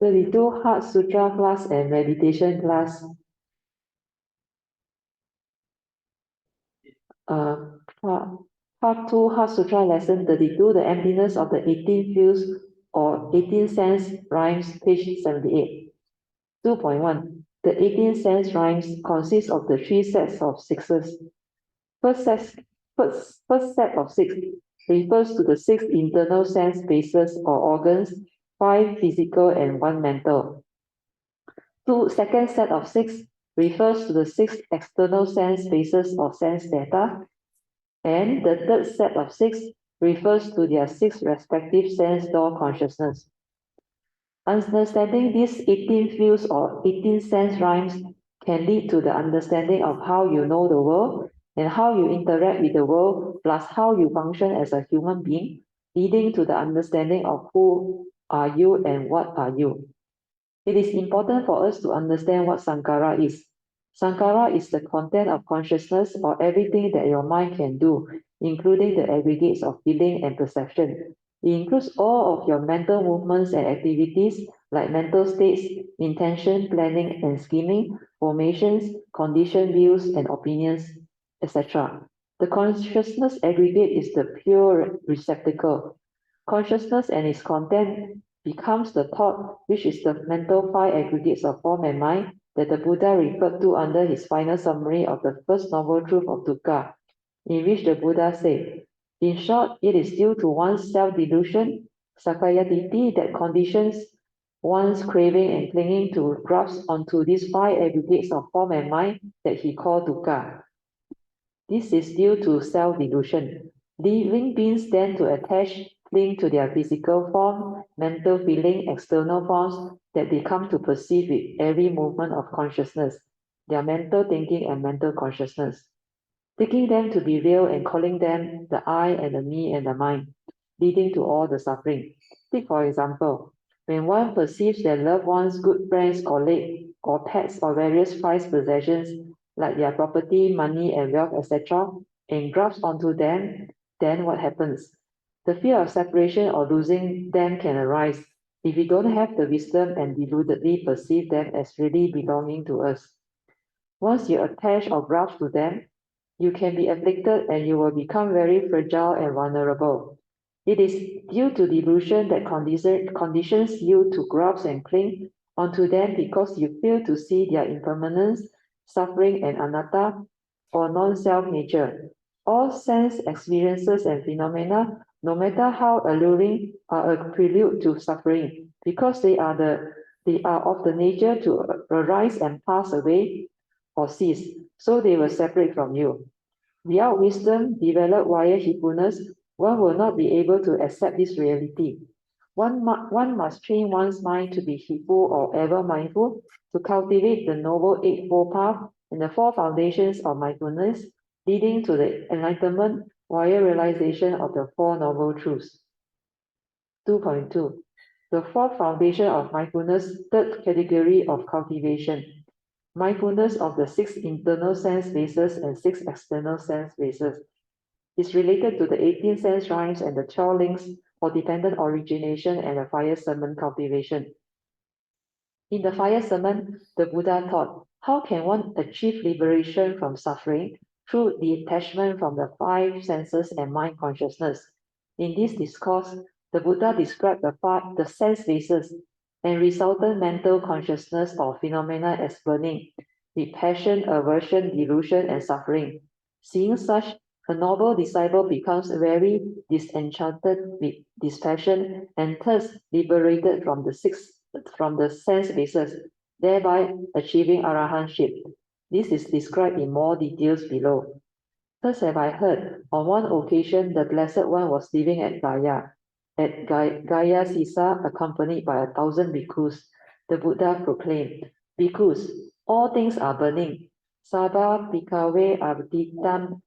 The 32 Heart Sutra class and meditation class. Part 2 Heart Sutra lesson 32, the emptiness of the 18 fields or 18 sense rhymes, page 78. 2.1. The 18 sense rhymes consist of the 3 sets of 6s. First set of 6 refers to the 6 internal sense bases or organs, 5 physical and 1 mental. Second set of 6 refers to the 6 external sense bases or sense data, and the third set of 6 refers to their 6 respective sense door consciousness. Understanding these 18 fields or 18 sense rhymes can lead to the understanding of how you know the world and how you interact with the world, plus how you function as a human being, leading to the understanding of who are you and what are you. It is important for us to understand what Sankhara is. Sankhara is the content of consciousness or everything that your mind can do, including the aggregates of feeling and perception. It includes all of your mental movements and activities like mental states, intention, planning and scheming, formations, conditioned views and opinions, etc. The consciousness aggregate is the pure receptacle. Consciousness and its content becomes the thought, which is the mental five aggregates of form and mind that the Buddha referred to under his final summary of the first noble truth of dukkha, in which the Buddha said, in short, it is due to one's self-delusion, Sakkayaditthi, that conditions one's craving and clinging to grasp onto these five aggregates of form and mind that he called dukkha. This is due to self-delusion. Living beings tend to cling to their physical form, mental feeling, external forms that they come to perceive with every movement of consciousness, their mental thinking and mental consciousness, taking them to be real and calling them the I and the me and the mind, leading to all the suffering. Take for example, when one perceives their loved ones, good friends, colleagues, or pets or various prized possessions like their property, money, and wealth, etc., and grasps onto them, then what happens? The fear of separation or losing them can arise if we don't have the wisdom and deludedly perceive them as really belonging to us. Once you attach or grasp to them, you can be afflicted and you will become very fragile and vulnerable. It is due to delusion that conditions you to grasp and cling onto them because you fail to see their impermanence, suffering, and anatta, or non-self nature. All sense experiences and phenomena, no matter how alluring, are a prelude to suffering because they are of the nature to arise and pass away or cease, so they will separate from you. Without wisdom developed via heedfulness, one will not be able to accept this reality. One must train one's mind to be heedful or ever mindful to cultivate the Noble Eightfold Path and the four foundations of mindfulness, leading to the enlightenment via realization of the Four Noble Truths. 2.2. The fourth foundation of mindfulness, third category of cultivation. Mindfulness of the 6 internal sense bases and 6 external sense bases is related to the 18 sense rhymes and the 12 links for dependent origination and the fire summon cultivation. In the fire summon, the Buddha taught, how can one achieve liberation from suffering through detachment from the 5 senses and mind consciousness? In this discourse, the Buddha described the sense bases and resultant mental consciousness or phenomena as burning, with passion, aversion, delusion, and suffering. Seeing such, a noble disciple becomes very disenchanted with this passion and thus liberated from the sense bases, thereby achieving arahantship. This is described in more details below. Thus have I heard, on one occasion the Blessed One was living at Gaya. At Gaya Sisa, accompanied by 1,000 bhikkhus, the Buddha proclaimed, Bhikkhus, all things are burning. Sabba bhikkhave aditam.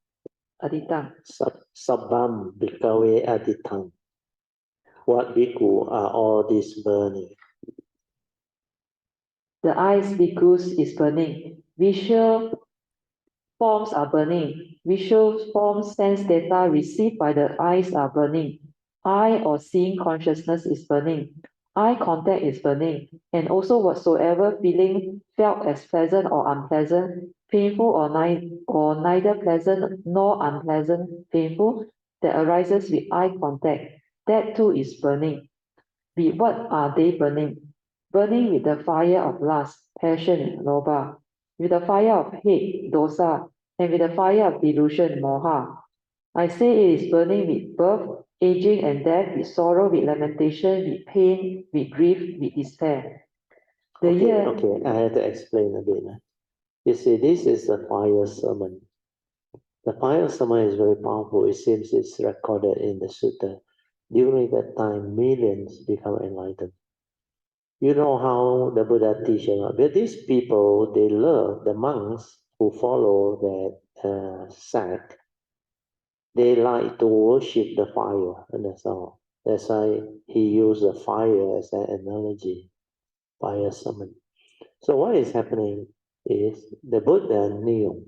Sabbam bhikkhave aditam. What bhikkhu are all these burning? The eyes, bhikkhus, is burning. Visual forms are burning. Visual forms, sense data received by the eyes are burning. Eye or seeing consciousness is burning. Eye contact is burning. And also whatsoever feeling felt as pleasant or unpleasant, painful or neither pleasant nor unpleasant, painful, that arises with eye contact, that too is burning. With what are they burning? Burning with the fire of lust, passion, lobha, with the fire of hate, dosa, and with the fire of delusion, moha. I say it is burning with birth, aging and death, with sorrow, with lamentation, with pain, with grief, with despair. Okay, I have to explain a bit. You see, this is a fire sermon. The fire sermon is very powerful. It seems it's recorded in the Sutra. During that time, millions become enlightened. You know how the Buddha teaches, but these people, they love the monks who follow that sect. They like to worship the fire, and that's all. That's why he used the fire as an analogy, fire summon. So what is happening is the Buddha knew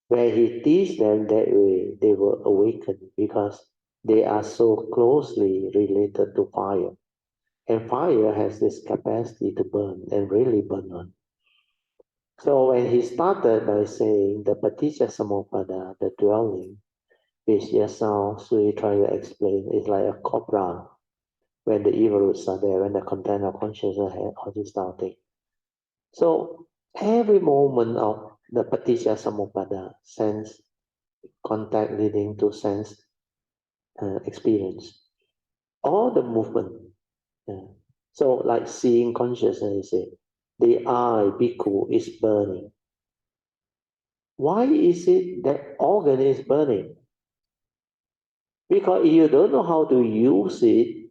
where he teach them that way, they will awaken because they are so closely related to fire. And fire has this capacity to burn and really burn on. So when he started by saying the paticca samuppada, the dwelling, which just now Sui tried to explain, is like a cobra when the evil roots are there, when the content of consciousness has all this type of thing. So every moment of the paticca samuppada, sense contact leading to sense experience, all the movement. So like seeing consciousness, the eye, bhikkhu, is burning. Why is it that organ is burning? Because if you don't know how to use it,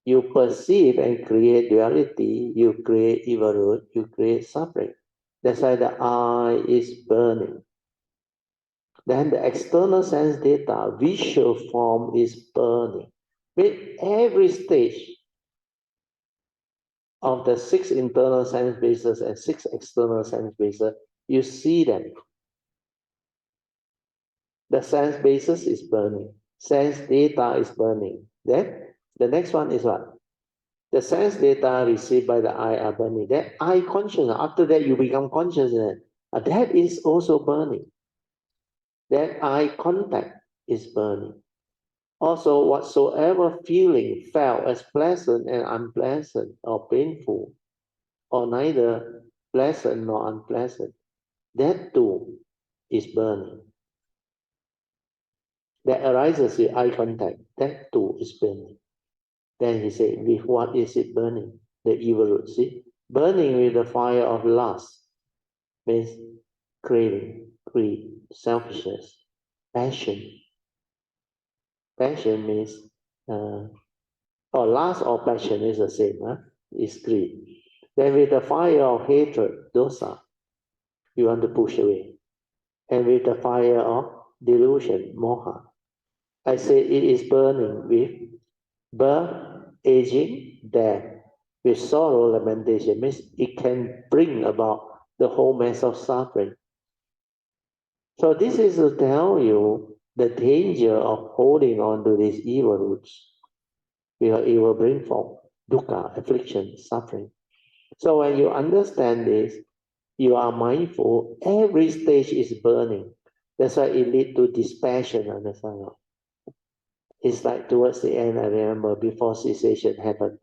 you perceive and create duality, you create evil root, you create suffering. That's why the eye is burning. Then the external sense data, visual form is burning. With every stage of the 6 internal sense bases and 6 external sense bases, you see them. The sense basis is burning. Sense data is burning. Then the next one is what? The sense data received by the eye are burning. That eye consciousness, after that you become conscious. That is also burning. That eye contact is burning. Also, whatsoever feeling felt as pleasant and unpleasant or painful, or neither pleasant nor unpleasant, that too is burning. That arises with eye contact, that too is burning. Then he said, with what is it burning? The evil root, see? Burning with the fire of lust means craving, greed, selfishness, passion. Passion means, or lust or passion is the same, it's greed. Then with the fire of hatred, dosa, you want to push away. And with the fire of delusion, moha, I say it is burning with birth, aging, death, with sorrow, lamentation, means it can bring about the whole mass of suffering. So this is to tell you the danger of holding on to these evil roots, because it will bring forth dukkha, affliction, suffering. So when you understand this, you are mindful, every stage is burning. That's why it leads to dispassion, understand? It's like towards the end, I remember, before cessation happened,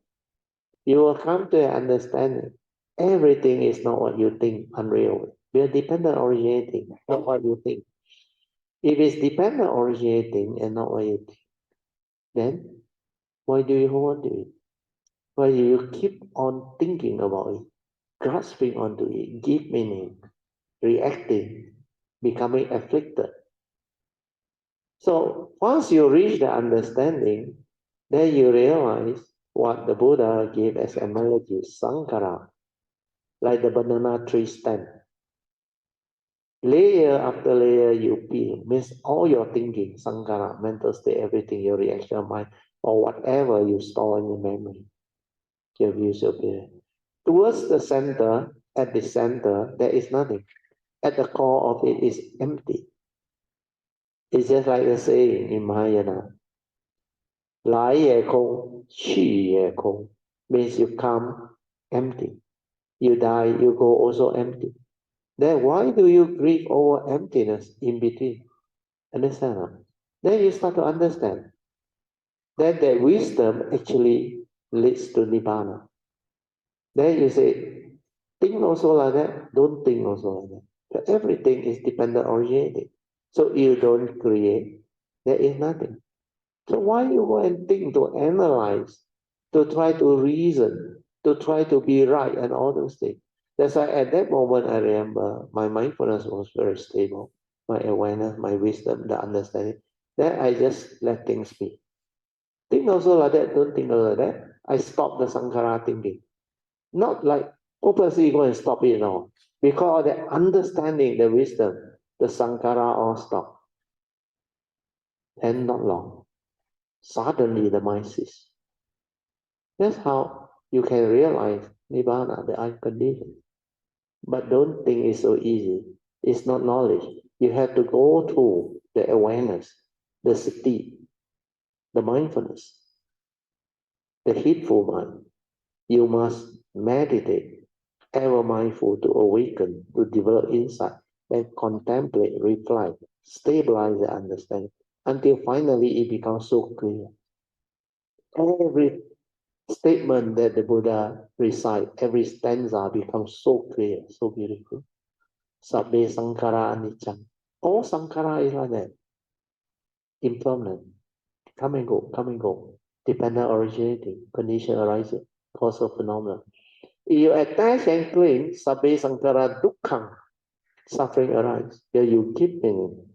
you will come to an understanding. Everything is not what you think, unreal. We are dependent originating, not what you think. If it's dependent originating and not what you think, then why do you hold on to it? Why do you keep on thinking about it, grasping onto it, give meaning, reacting, becoming afflicted? So once you reach the understanding, then you realize what the Buddha gave as analogy, sankhara, like the banana tree stem. Layer after layer you peel, means all your thinking, sankhara, mental state, everything, your reaction of mind, or whatever you store in your memory, your views, your opinion. Towards the center, at the center, there is nothing. At the core of it is empty. It's just like the saying in Mahayana, 来也空,去也空, means you come empty. You die, you go also empty. Then why do you grieve over emptiness in between? Understand? Then you start to understand that the wisdom actually leads to Nibbana. Then you say, think also like that, don't think also like that. But everything is dependent originating. So you don't create, there is nothing. So why you go and think to analyze, to try to reason, to try to be right and all those things? That's why at that moment I remember my mindfulness was very stable, my awareness, my wisdom, the understanding. Then I just let things be. Think also like that, don't think like that. I stop the sankhara thinking. Not like purposely go and stop it, no. Because of the understanding, the wisdom, the sankhara all stop. And not long. Suddenly the mind ceases. That's how you can realize Nibbana, the unconditioned. But don't think it's so easy. It's not knowledge. You have to go through the awareness, the sati, the mindfulness, the heedful mind. You must meditate, ever mindful to awaken, to develop insight, then contemplate, reflect, stabilize the understanding, until finally it becomes so clear. Every statement that the Buddha recite, every stanza becomes so clear, so beautiful. Sabbe sankhara anicca. All sankhara is like that. Impermanent. Come and go, come and go. Dependent originating, condition arising, causal phenomena. If you attach and cling, sabbe sankhara dukkham. Suffering arises. Where you keep in,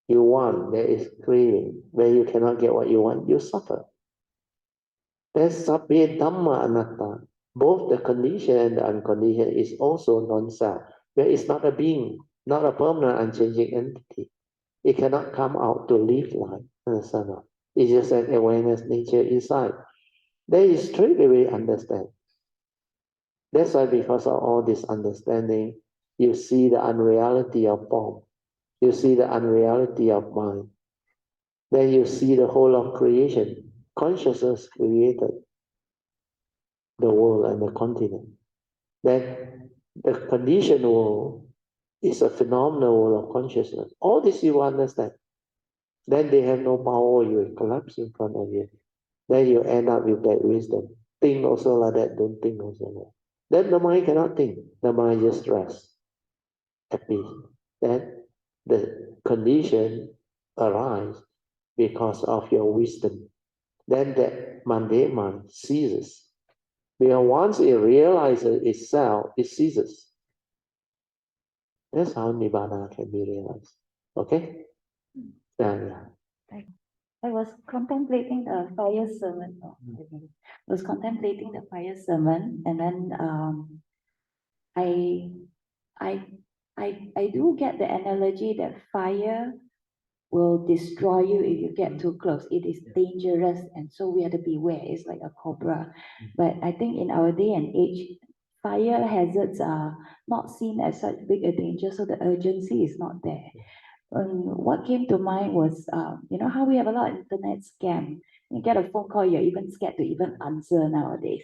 you want, there is craving. Where you cannot get what you want, you suffer. That's sabbe dhamma anatta. Both the condition and the unconditioned is also non-self. Where it's not a being, not a permanent, unchanging entity. It cannot come out to live life. Understand? It's just an awareness nature inside. Then you straight away understand. That's why because of all this understanding, you see the unreality of form. You see the unreality of mind. Then you see the whole of creation. Consciousness created the world and the continent. Then the conditioned world is a phenomenal world of consciousness. All this you understand. Then they have no power, you will collapse in front of you. Then you end up with that wisdom. Think also like that, don't think also like that. Then the mind cannot think. The mind just rests at peace. Then the condition arise because of your wisdom. Then that mundane mind ceases. Because once it realizes itself, it ceases. That's how Nibbana can be realized. Okay? Yeah. I was contemplating the fire sermon. I was contemplating the fire sermon, and then I do get the analogy that fire will destroy you if you get too close. It is dangerous, and so we have to beware. It's like a cobra. But I think in our day and age, fire hazards are not seen as such big a danger, so the urgency is not there. What came to mind was, you know how we have a lot of internet scam. You get a phone call, you're even scared to even answer nowadays.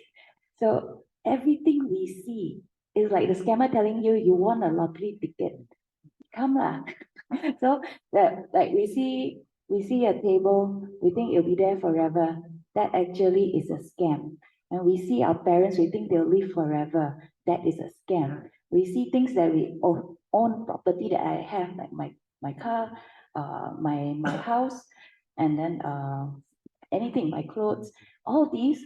So everything we see is like the scammer telling you, you won a lottery ticket. Come lah. So that like we see a table, we think it'll be there forever. That actually is a scam. And we see our parents, we think they'll live forever. That is a scam. We see things that we own property that I have, like my car, my house, and then anything, my clothes, all these,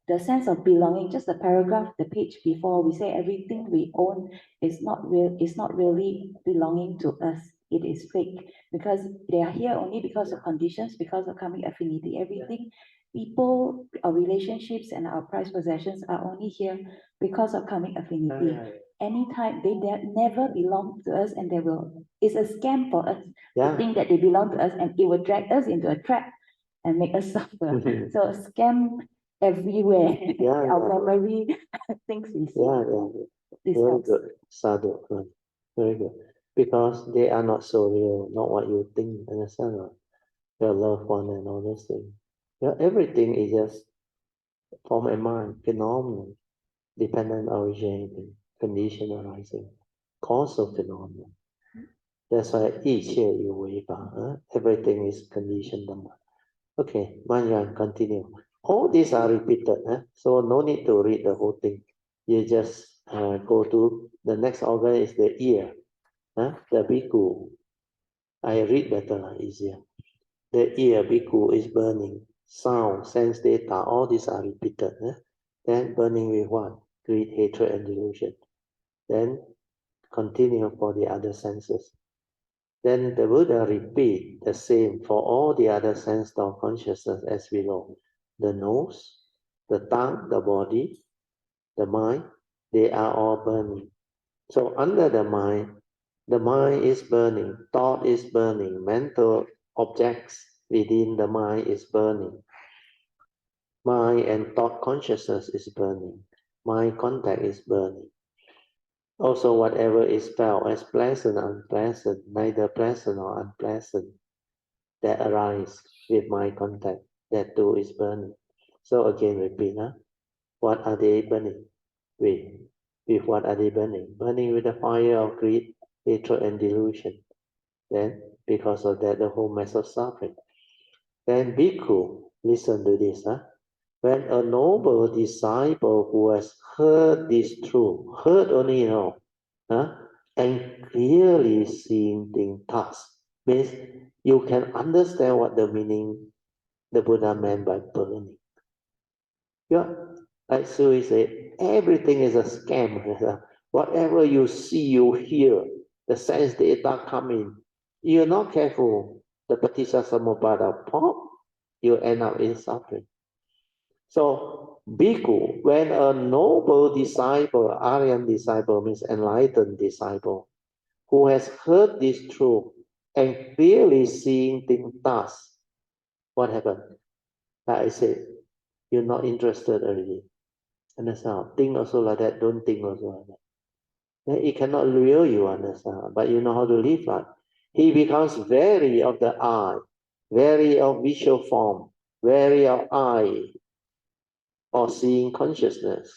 the sense of belonging, just the paragraph, the page before, we say everything we own is not really belonging to us. It is fake because they are here only because of conditions, because of karmic affinity. Everything, people, our relationships and our prized possessions are only here because of karmic affinity. Anytime they never belong to us, and it's a scam for us to think that they belong to us, and it will drag us into a trap and make us suffer. So a scam everywhere. Our memory, things we see. Very good. Sadhu. Very good. Because they are not so real, not what you think, understand? Your loved one and all those things. Everything is just form a mind, phenomenon, dependent originating, condition arising, causal phenomenon. That's why each year you wake up, everything is conditioned. Okay, Manyan, continue. All these are repeated, so no need to read the whole thing. You just go to the next organ is the ear, the bhikkhu. I read better, easier. The ear, bhikkhu, is burning. Sound, sense data, all these are repeated. Then burning with what? Greed, hatred, and delusion. Then continue for the other senses. Then the Buddha repeat the same for all the other sense of consciousness as below. The nose, the tongue, the body, the mind, they are all burning. So under the mind is burning, thought is burning, mental objects within the mind is burning. Mind and thought consciousness is burning. Mind contact is burning. Also, whatever is felt as pleasant, unpleasant, neither pleasant nor unpleasant, that arise with mind contact, that too is burning. So again, repeat, what are they burning with? With what are they burning? Burning with the fire of greed, hatred, and delusion. Then, because of that, the whole mess of suffering. Then, bhikkhu, listen to this, when a noble disciple who has heard this truth, heard only now, and clearly seeing things thus, means you can understand what the meaning the Buddha meant by burning. Yeah, like Sui said, everything is a scam. Whatever you see, you hear, the sense data come in. You're not careful, the paticca samuppada pop, you end up in suffering. So, bhikkhu, when a noble disciple, Aryan disciple means enlightened disciple, who has heard this truth and clearly seeing things thus, what happened? Like I said, you're not interested already. Understand? Think also like that, don't think also like that. Then it cannot lure you, understand? But you know how to live like. He becomes wary of the eye, wary of visual form, wary of eye, or seeing consciousness,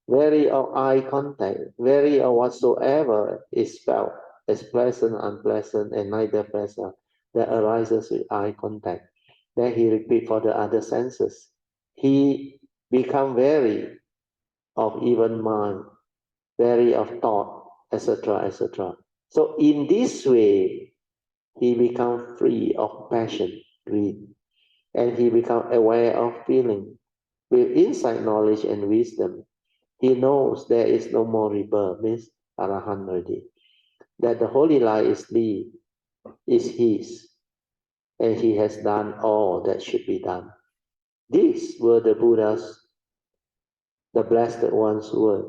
wary of eye contact, wary of whatsoever is felt as pleasant, unpleasant, and neither pleasant that arises with eye contact. Then he repeat for the other senses. He become wary of even mind, wary of thought, etc., etc. So in this way, he become free of passion, greed, and he become aware of feeling. With insight, knowledge, and wisdom, he knows there is no more rebirth, means Arahant already. That the holy light is his, and he has done all that should be done. These were the Buddha's, the Blessed One's word.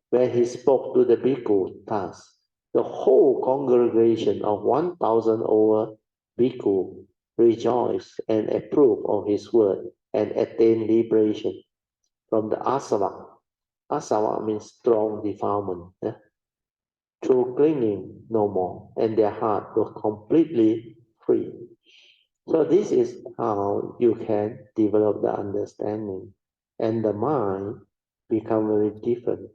When he spoke to the bhikkhu thus, the whole congregation of 1,000 over bhikkhu rejoiced and approved of his word and attained liberation from the asava. Asava means strong defilement. Through clinging no more, and their heart was completely free. So this is how you can develop the understanding, and the mind become very different.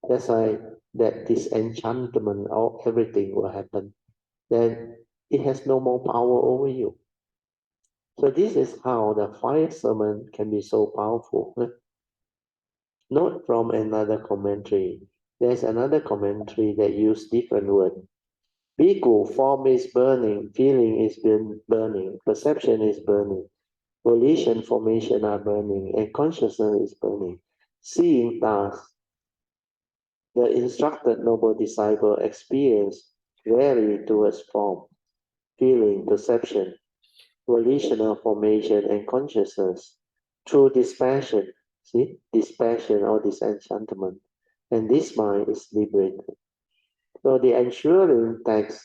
That's why that disenchantment of everything will happen. Then it has no more power over you. So this is how the fire sermon can be so powerful. Note from another commentary. There's another commentary that use different word. Bhikkhu, form is burning, feeling is burning, perception is burning, volition, formation are burning, and consciousness is burning. Seeing thus, the instructed noble disciple experienced vary towards form, feeling, perception, volitional formation, and consciousness through dispassion. See, dispassion or disenchantment, and this mind is liberated. So the ensuing text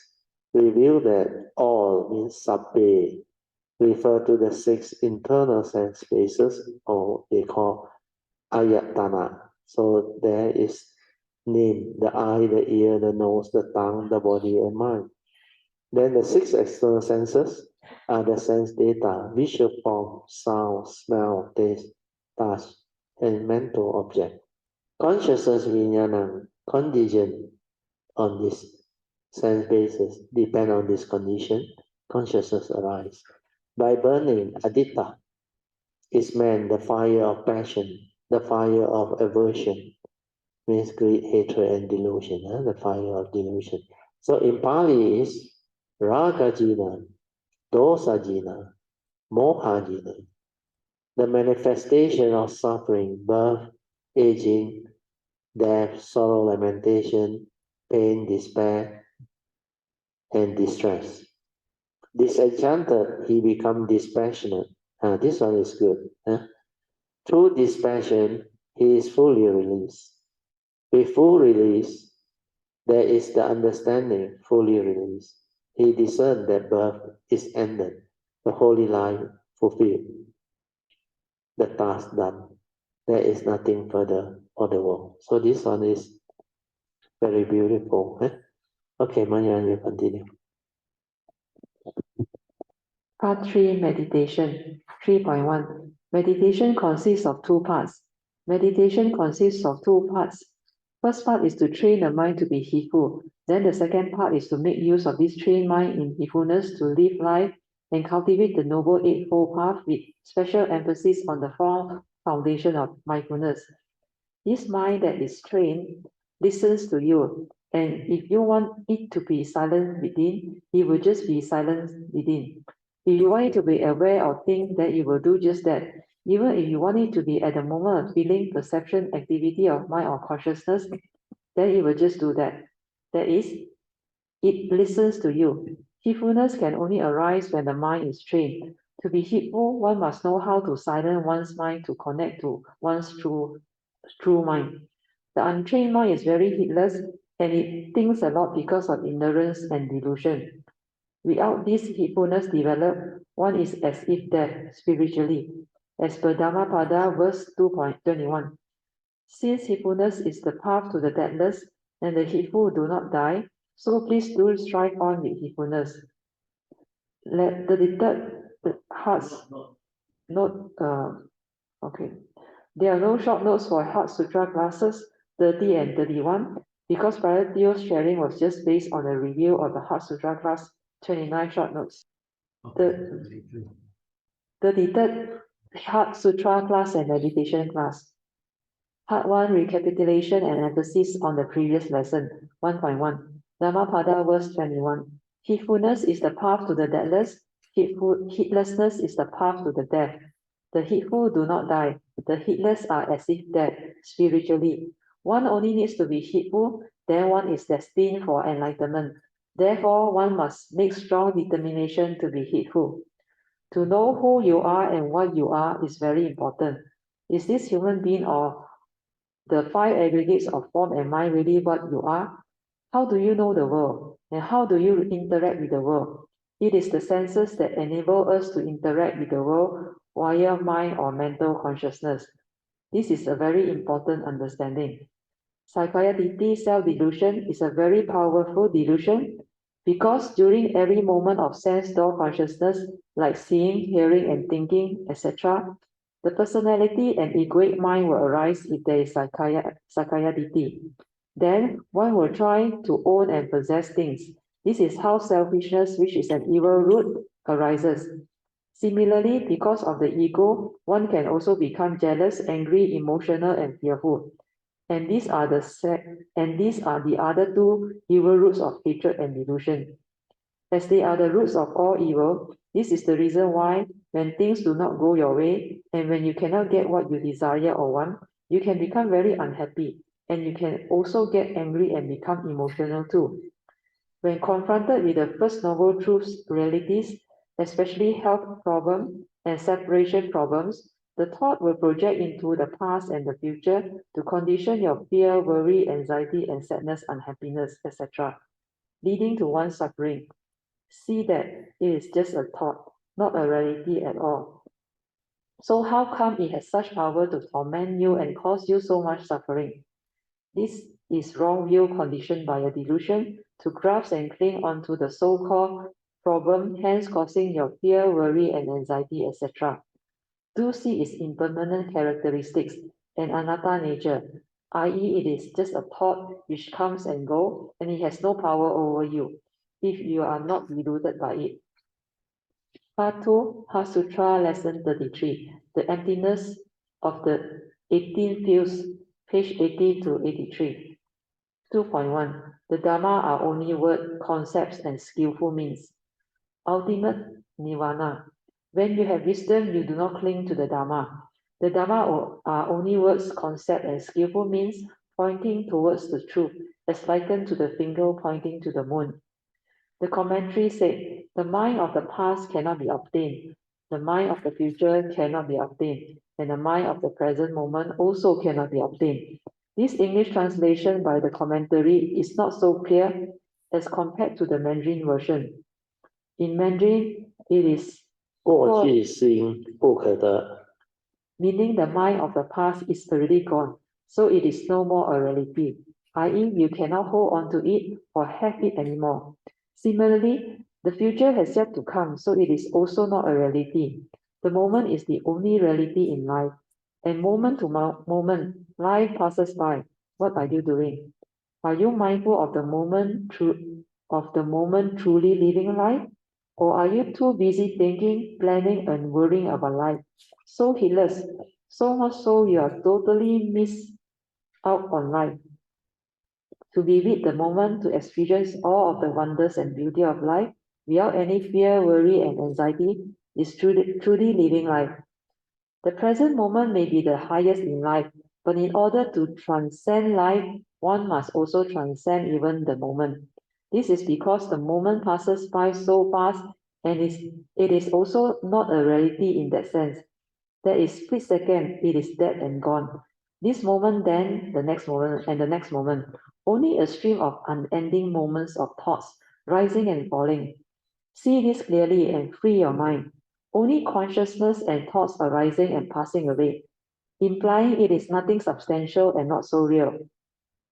reveal that all means sabbe, refer to the 6 internal sense spaces, or they call ayatana. So there is name, the eye, the ear, the nose, the tongue, the body, and mind. Then the 6 external senses are the sense data, visual form, sound, smell, taste, touch, and mental object. Consciousness vijnana contingent on this sense basis, depend on this condition, consciousness arise. By burning, aditta is meant the fire of passion, the fire of aversion, means greed, hatred, and delusion, the fire of delusion. So in Pali is raga jina, dosa jina, moha jina. The manifestation of suffering, birth, aging, death, sorrow, lamentation, pain, despair, and distress. Disenchanted, he become dispassionate. This one is good. Through dispassion, he is fully released. With full release, there is the understanding fully released. He discerned that birth is ended, the holy life fulfilled, the task done. There is nothing further for the world. So this one is very beautiful. Okay, Mayan, you continue. Part 3, Meditation. 3.1. Meditation consists of two parts. Meditation consists of two parts. First part is to train the mind to be heedful. Then the second part is to make use of this trained mind in heedfulness to live life and cultivate the Noble Eightfold Path with special emphasis on the four foundations of mindfulness. This mind that is trained listens to you, and if you want it to be silent within, it will just be silent within. If you want it to be aware of things, then it will do just that. Even if you want it to be at the moment of feeling, perception, activity of mind or consciousness, then it will just do that. That is, it listens to you. Heedfulness can only arise when the mind is trained. To be heedful, one must know how to silence one's mind to connect to one's true mind. The untrained mind is very heedless and it thinks a lot because of ignorance and delusion. Without this heedfulness developed, one is as if dead spiritually. As per Dhammapada verse 2.21. Since heedfulness is the path to the deathless, and the heedful do not die, so please do strive on with heedfulness. Let the deterred hearts note, okay. There are no short notes for Heart Sutra classes 30 and 31 because prior Theo's sharing was just based on a review of the Heart Sutra class 29 short notes. The 33rd Heart Sutra class and meditation class. Part 1, recapitulation and emphasis on the previous lesson. 1.1. Dhammapada verse 21. Heedfulness is the path to the deathless. Heedlessness is the path to the death. The heedful do not die. The heedless are as if dead spiritually. One only needs to be heedful, then one is destined for enlightenment. Therefore, one must make strong determination to be heedful. To know who you are and what you are is very important. Is this human being or the five aggregates of form and mind really what you are? How do you know the world? And how do you interact with the world? It is the senses that enable us to interact with the world via mind or mental consciousness. This is a very important understanding. Sakkayaditthi self-delusion is a very powerful delusion because during every moment of sense door consciousness, like seeing, hearing, and thinking, etc., the personality and egoic mind will arise if there is Sakkayaditthi. Then one will try to own and possess things. This is how selfishness, which is an evil root, arises. Similarly, because of the ego, one can also become jealous, angry, emotional, and fearful. And these are the other two evil roots of hatred and delusion. As they are the roots of all evil, this is the reason why when things do not go your way, and when you cannot get what you desire or want, you can become very unhappy, and you can also get angry and become emotional too. When confronted with the first noble truths, realities, especially health problems and separation problems, the thought will project into the past and the future to condition your fear, worry, anxiety, and sadness, unhappiness, etc., leading to one's suffering. See that it is just a thought, not a reality at all. So how come it has such power to torment you and cause you so much suffering? This is wrong view conditioned by a delusion to grasp and cling onto the so-called problem, hence causing your fear, worry, and anxiety, etc. Do see its impermanent characteristics and anatta nature, i.e. it is just a thought which comes and goes, and it has no power over you if you are not deluded by it. Part 2, Heart Sutra, Lesson 33, the emptiness of the 18 fields, page 80 to 83. 2.1, the Dhamma are only word, concepts, and skillful means. Ultimate Nirvana. When you have wisdom, you do not cling to the Dhamma. The Dhamma are only words, concept, and skillful means pointing towards the truth, as likened to the finger pointing to the moon. The commentary said, the mind of the past cannot be obtained. The mind of the future cannot be obtained, and the mind of the present moment also cannot be obtained. This English translation by the commentary is not so clear as compared to the Mandarin version. In Mandarin, it is 过去心不可得 meaning the mind of the past is already gone, so it is no more a reality, i.e., you cannot hold on to it or have it anymore. Similarly, the future has yet to come, so it is also not a reality. The moment is the only reality in life, and moment to moment, life passes by. What are you doing? Are you mindful of the moment, truly living life? Or are you too busy thinking, planning, and worrying about life? So heedless, so much so you are totally miss out on life. To be with the moment, to experience all of the wonders and beauty of life without any fear, worry, and anxiety is truly living life. The present moment may be the highest in life, but in order to transcend life, one must also transcend even the moment. This is because the moment passes by so fast, and it is also not a reality in that sense. There is split second, it is dead and gone. This moment, then the next moment, and the next moment. Only a stream of unending moments of thoughts, rising and falling. See this clearly and free your mind. Only consciousness and thoughts arising and passing away, implying it is nothing substantial and not so real.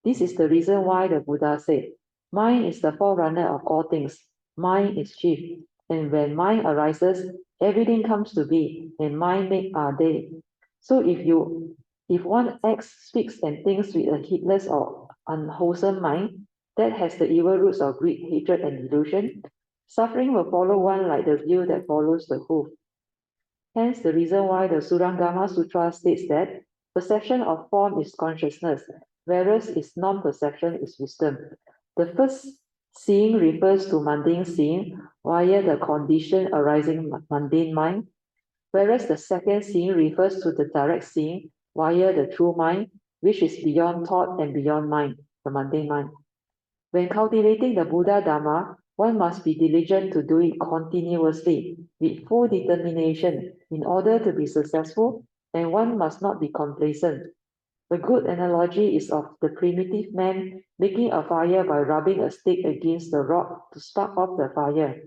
This is the reason why the Buddha said, mind is the forerunner of all things. Mind is chief. And when mind arises, everything comes to be, and mind make our day. So if one acts, speaks, and thinks with a heedless or unwholesome mind that has the evil roots of greed, hatred, and delusion, suffering will follow one like the dew that follows the hoof. Hence, the reason why the Surangama Sutra states that perception of form is consciousness, whereas its non-perception is wisdom. The first seeing refers to mundane seeing via the condition arising mundane mind, whereas the second seeing refers to the direct seeing via the true mind, which is beyond thought and beyond mind, the mundane mind. When cultivating the Buddha Dharma, one must be diligent to do it continuously with full determination in order to be successful, and one must not be complacent. A good analogy is of the primitive man making a fire by rubbing a stick against the rock to spark off the fire.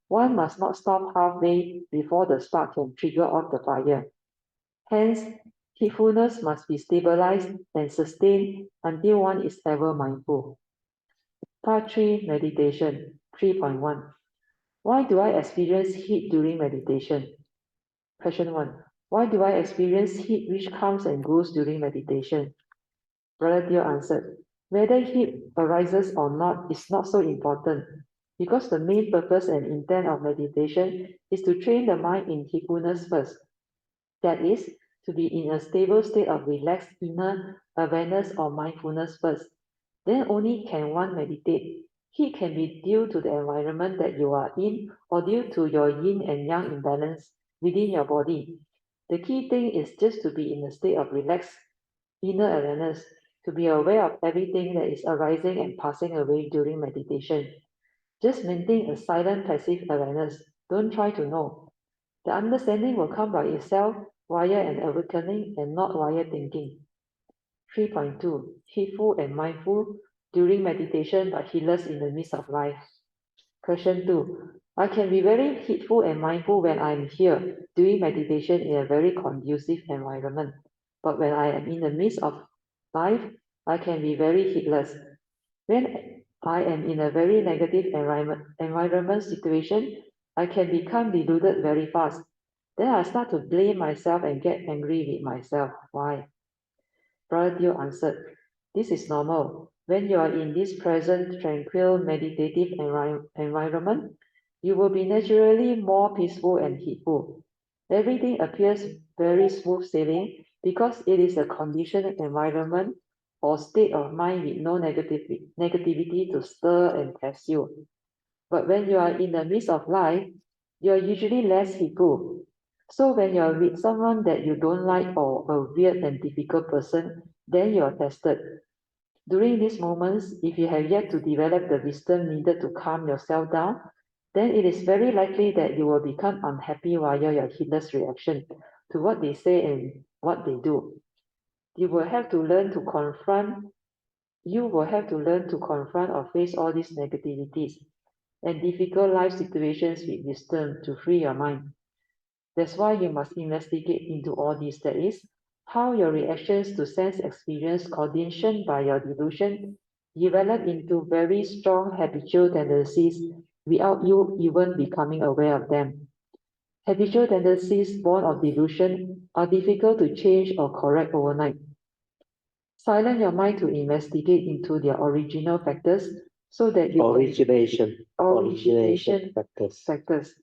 One must not stop halfway before the spark can trigger off the fire. Hence, heedfulness must be stabilized and sustained until one is ever mindful. Part 3, Meditation, 3.1. Why do I experience heat during meditation? Question 1. Why do I experience heat which comes and goes during meditation? Brother Teo answered, whether heat arises or not is not so important, because the main purpose and intent of meditation is to train the mind in heedfulness first. That is, to be in a stable state of relaxed inner awareness or mindfulness first. Then only can one meditate. Heat can be due to the environment that you are in or due to your yin and yang imbalance within your body. The key thing is just to be in a state of relaxed inner awareness, to be aware of everything that is arising and passing away during meditation. Just maintain a silent passive awareness. Don't try to know. The understanding will come by itself via an awakening and not via thinking. 3.2. Heedful and mindful during meditation but heedless in the midst of life. Question 2. I can be very heedful and mindful when I am here doing meditation in a very conducive environment. But when I am in the midst of life, I can be very heedless. When I am in a very negative environment situation, I can become deluded very fast. Then I start to blame myself and get angry with myself. Why? Brother Teo answered, this is normal. When you are in this present, tranquil, meditative environment, you will be naturally more peaceful and heedful. Everything appears very smooth sailing because it is a conditioned environment or state of mind with no negativity to stir and test you. But when you are in the midst of life, you are usually less heedful. So when you are with someone that you don't like or a weird and difficult person, then you are tested. During these moments, if you have yet to develop the wisdom needed to calm yourself down, then it is very likely that you will become unhappy via your heedless reaction to what they say and what they do. You will have to learn to confront or face all these negativities and difficult life situations with wisdom to free your mind. That's why you must investigate into all this. That is, how your reactions to sense experience conditioned by your delusion develop into very strong habitual tendencies without you even becoming aware of them. Habitual tendencies born of delusion are difficult to change or correct overnight. Silence your mind to investigate into their original factors so that you origination factors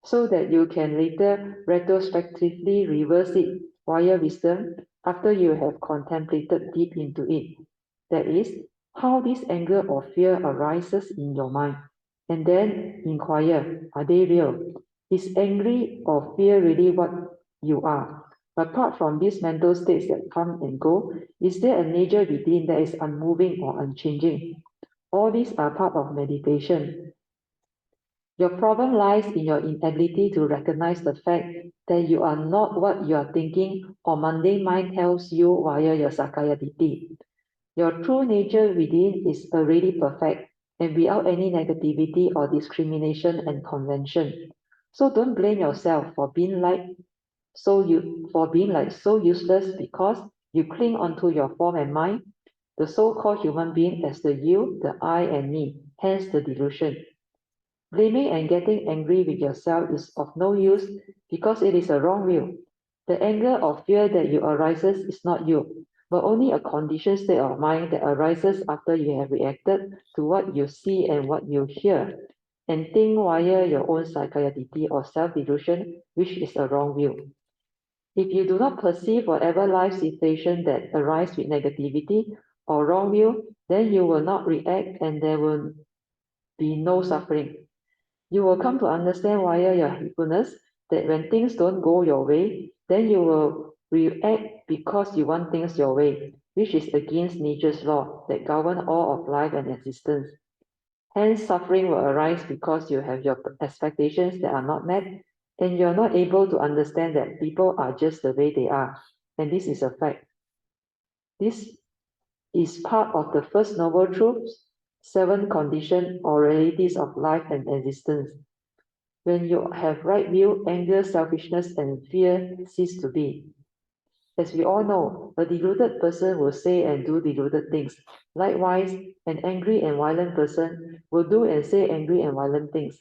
so that you can later retrospectively reverse it via wisdom after you have contemplated deep into it. That is, how this anger or fear arises in your mind, and then inquire, are they real? Is angry or fear really what you are? Apart from these mental states that come and go, is there a nature within that is unmoving or unchanging? All these are part of meditation. Your problem lies in your inability to recognize the fact that you are not what you are thinking or mundane mind tells you via your Sakkayaditthi. Your true nature within is already perfect and without any negativity or discrimination and convention. So don't blame yourself for being so useless because you cling onto your form and mind, the so-called human being as the you, the I and me, hence the delusion. Blaming and getting angry with yourself is of no use because it is a wrong view. The anger or fear that you arises is not you, but only a conditioned state of mind that arises after you have reacted to what you see and what you hear, and think via your own Sakkayaditthi or self-delusion, which is a wrong view. If you do not perceive whatever life situation that arises with negativity or wrong view, then you will not react and there will be no suffering. You will come to understand via your heedfulness that when things don't go your way, then you will react because you want things your way, which is against nature's law that govern all of life and existence. Hence, suffering will arise because you have your expectations that are not met, and you are not able to understand that people are just the way they are, and this is a fact. This is part of the first noble truths, 7 conditions or realities of life and existence. When you have right view, anger, selfishness, and fear cease to be. As we all know, a deluded person will say and do deluded things. Likewise, an angry and violent person will do and say angry and violent things.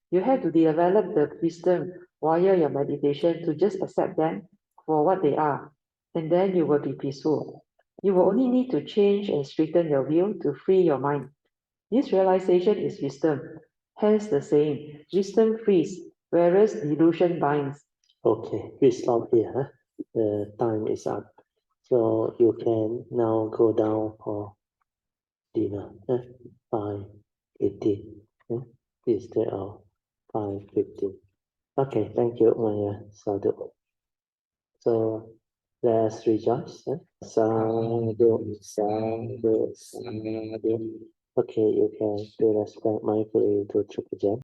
You have to develop the wisdom via your meditation to just accept them for what they are, and then you will be peaceful. You will only need to change and straighten your view to free your mind. This realization is wisdom. Hence the saying, wisdom frees, whereas delusion binds. Okay, we stop here. Huh? The time is up. So you can now go down for dinner. 5:50. Instead of 5:50. Okay, thank you, Maya Sadhu. So let's rejoice. Sadhu, sadhu, sadhu. Okay, you can pay respect mindfully to Sutra.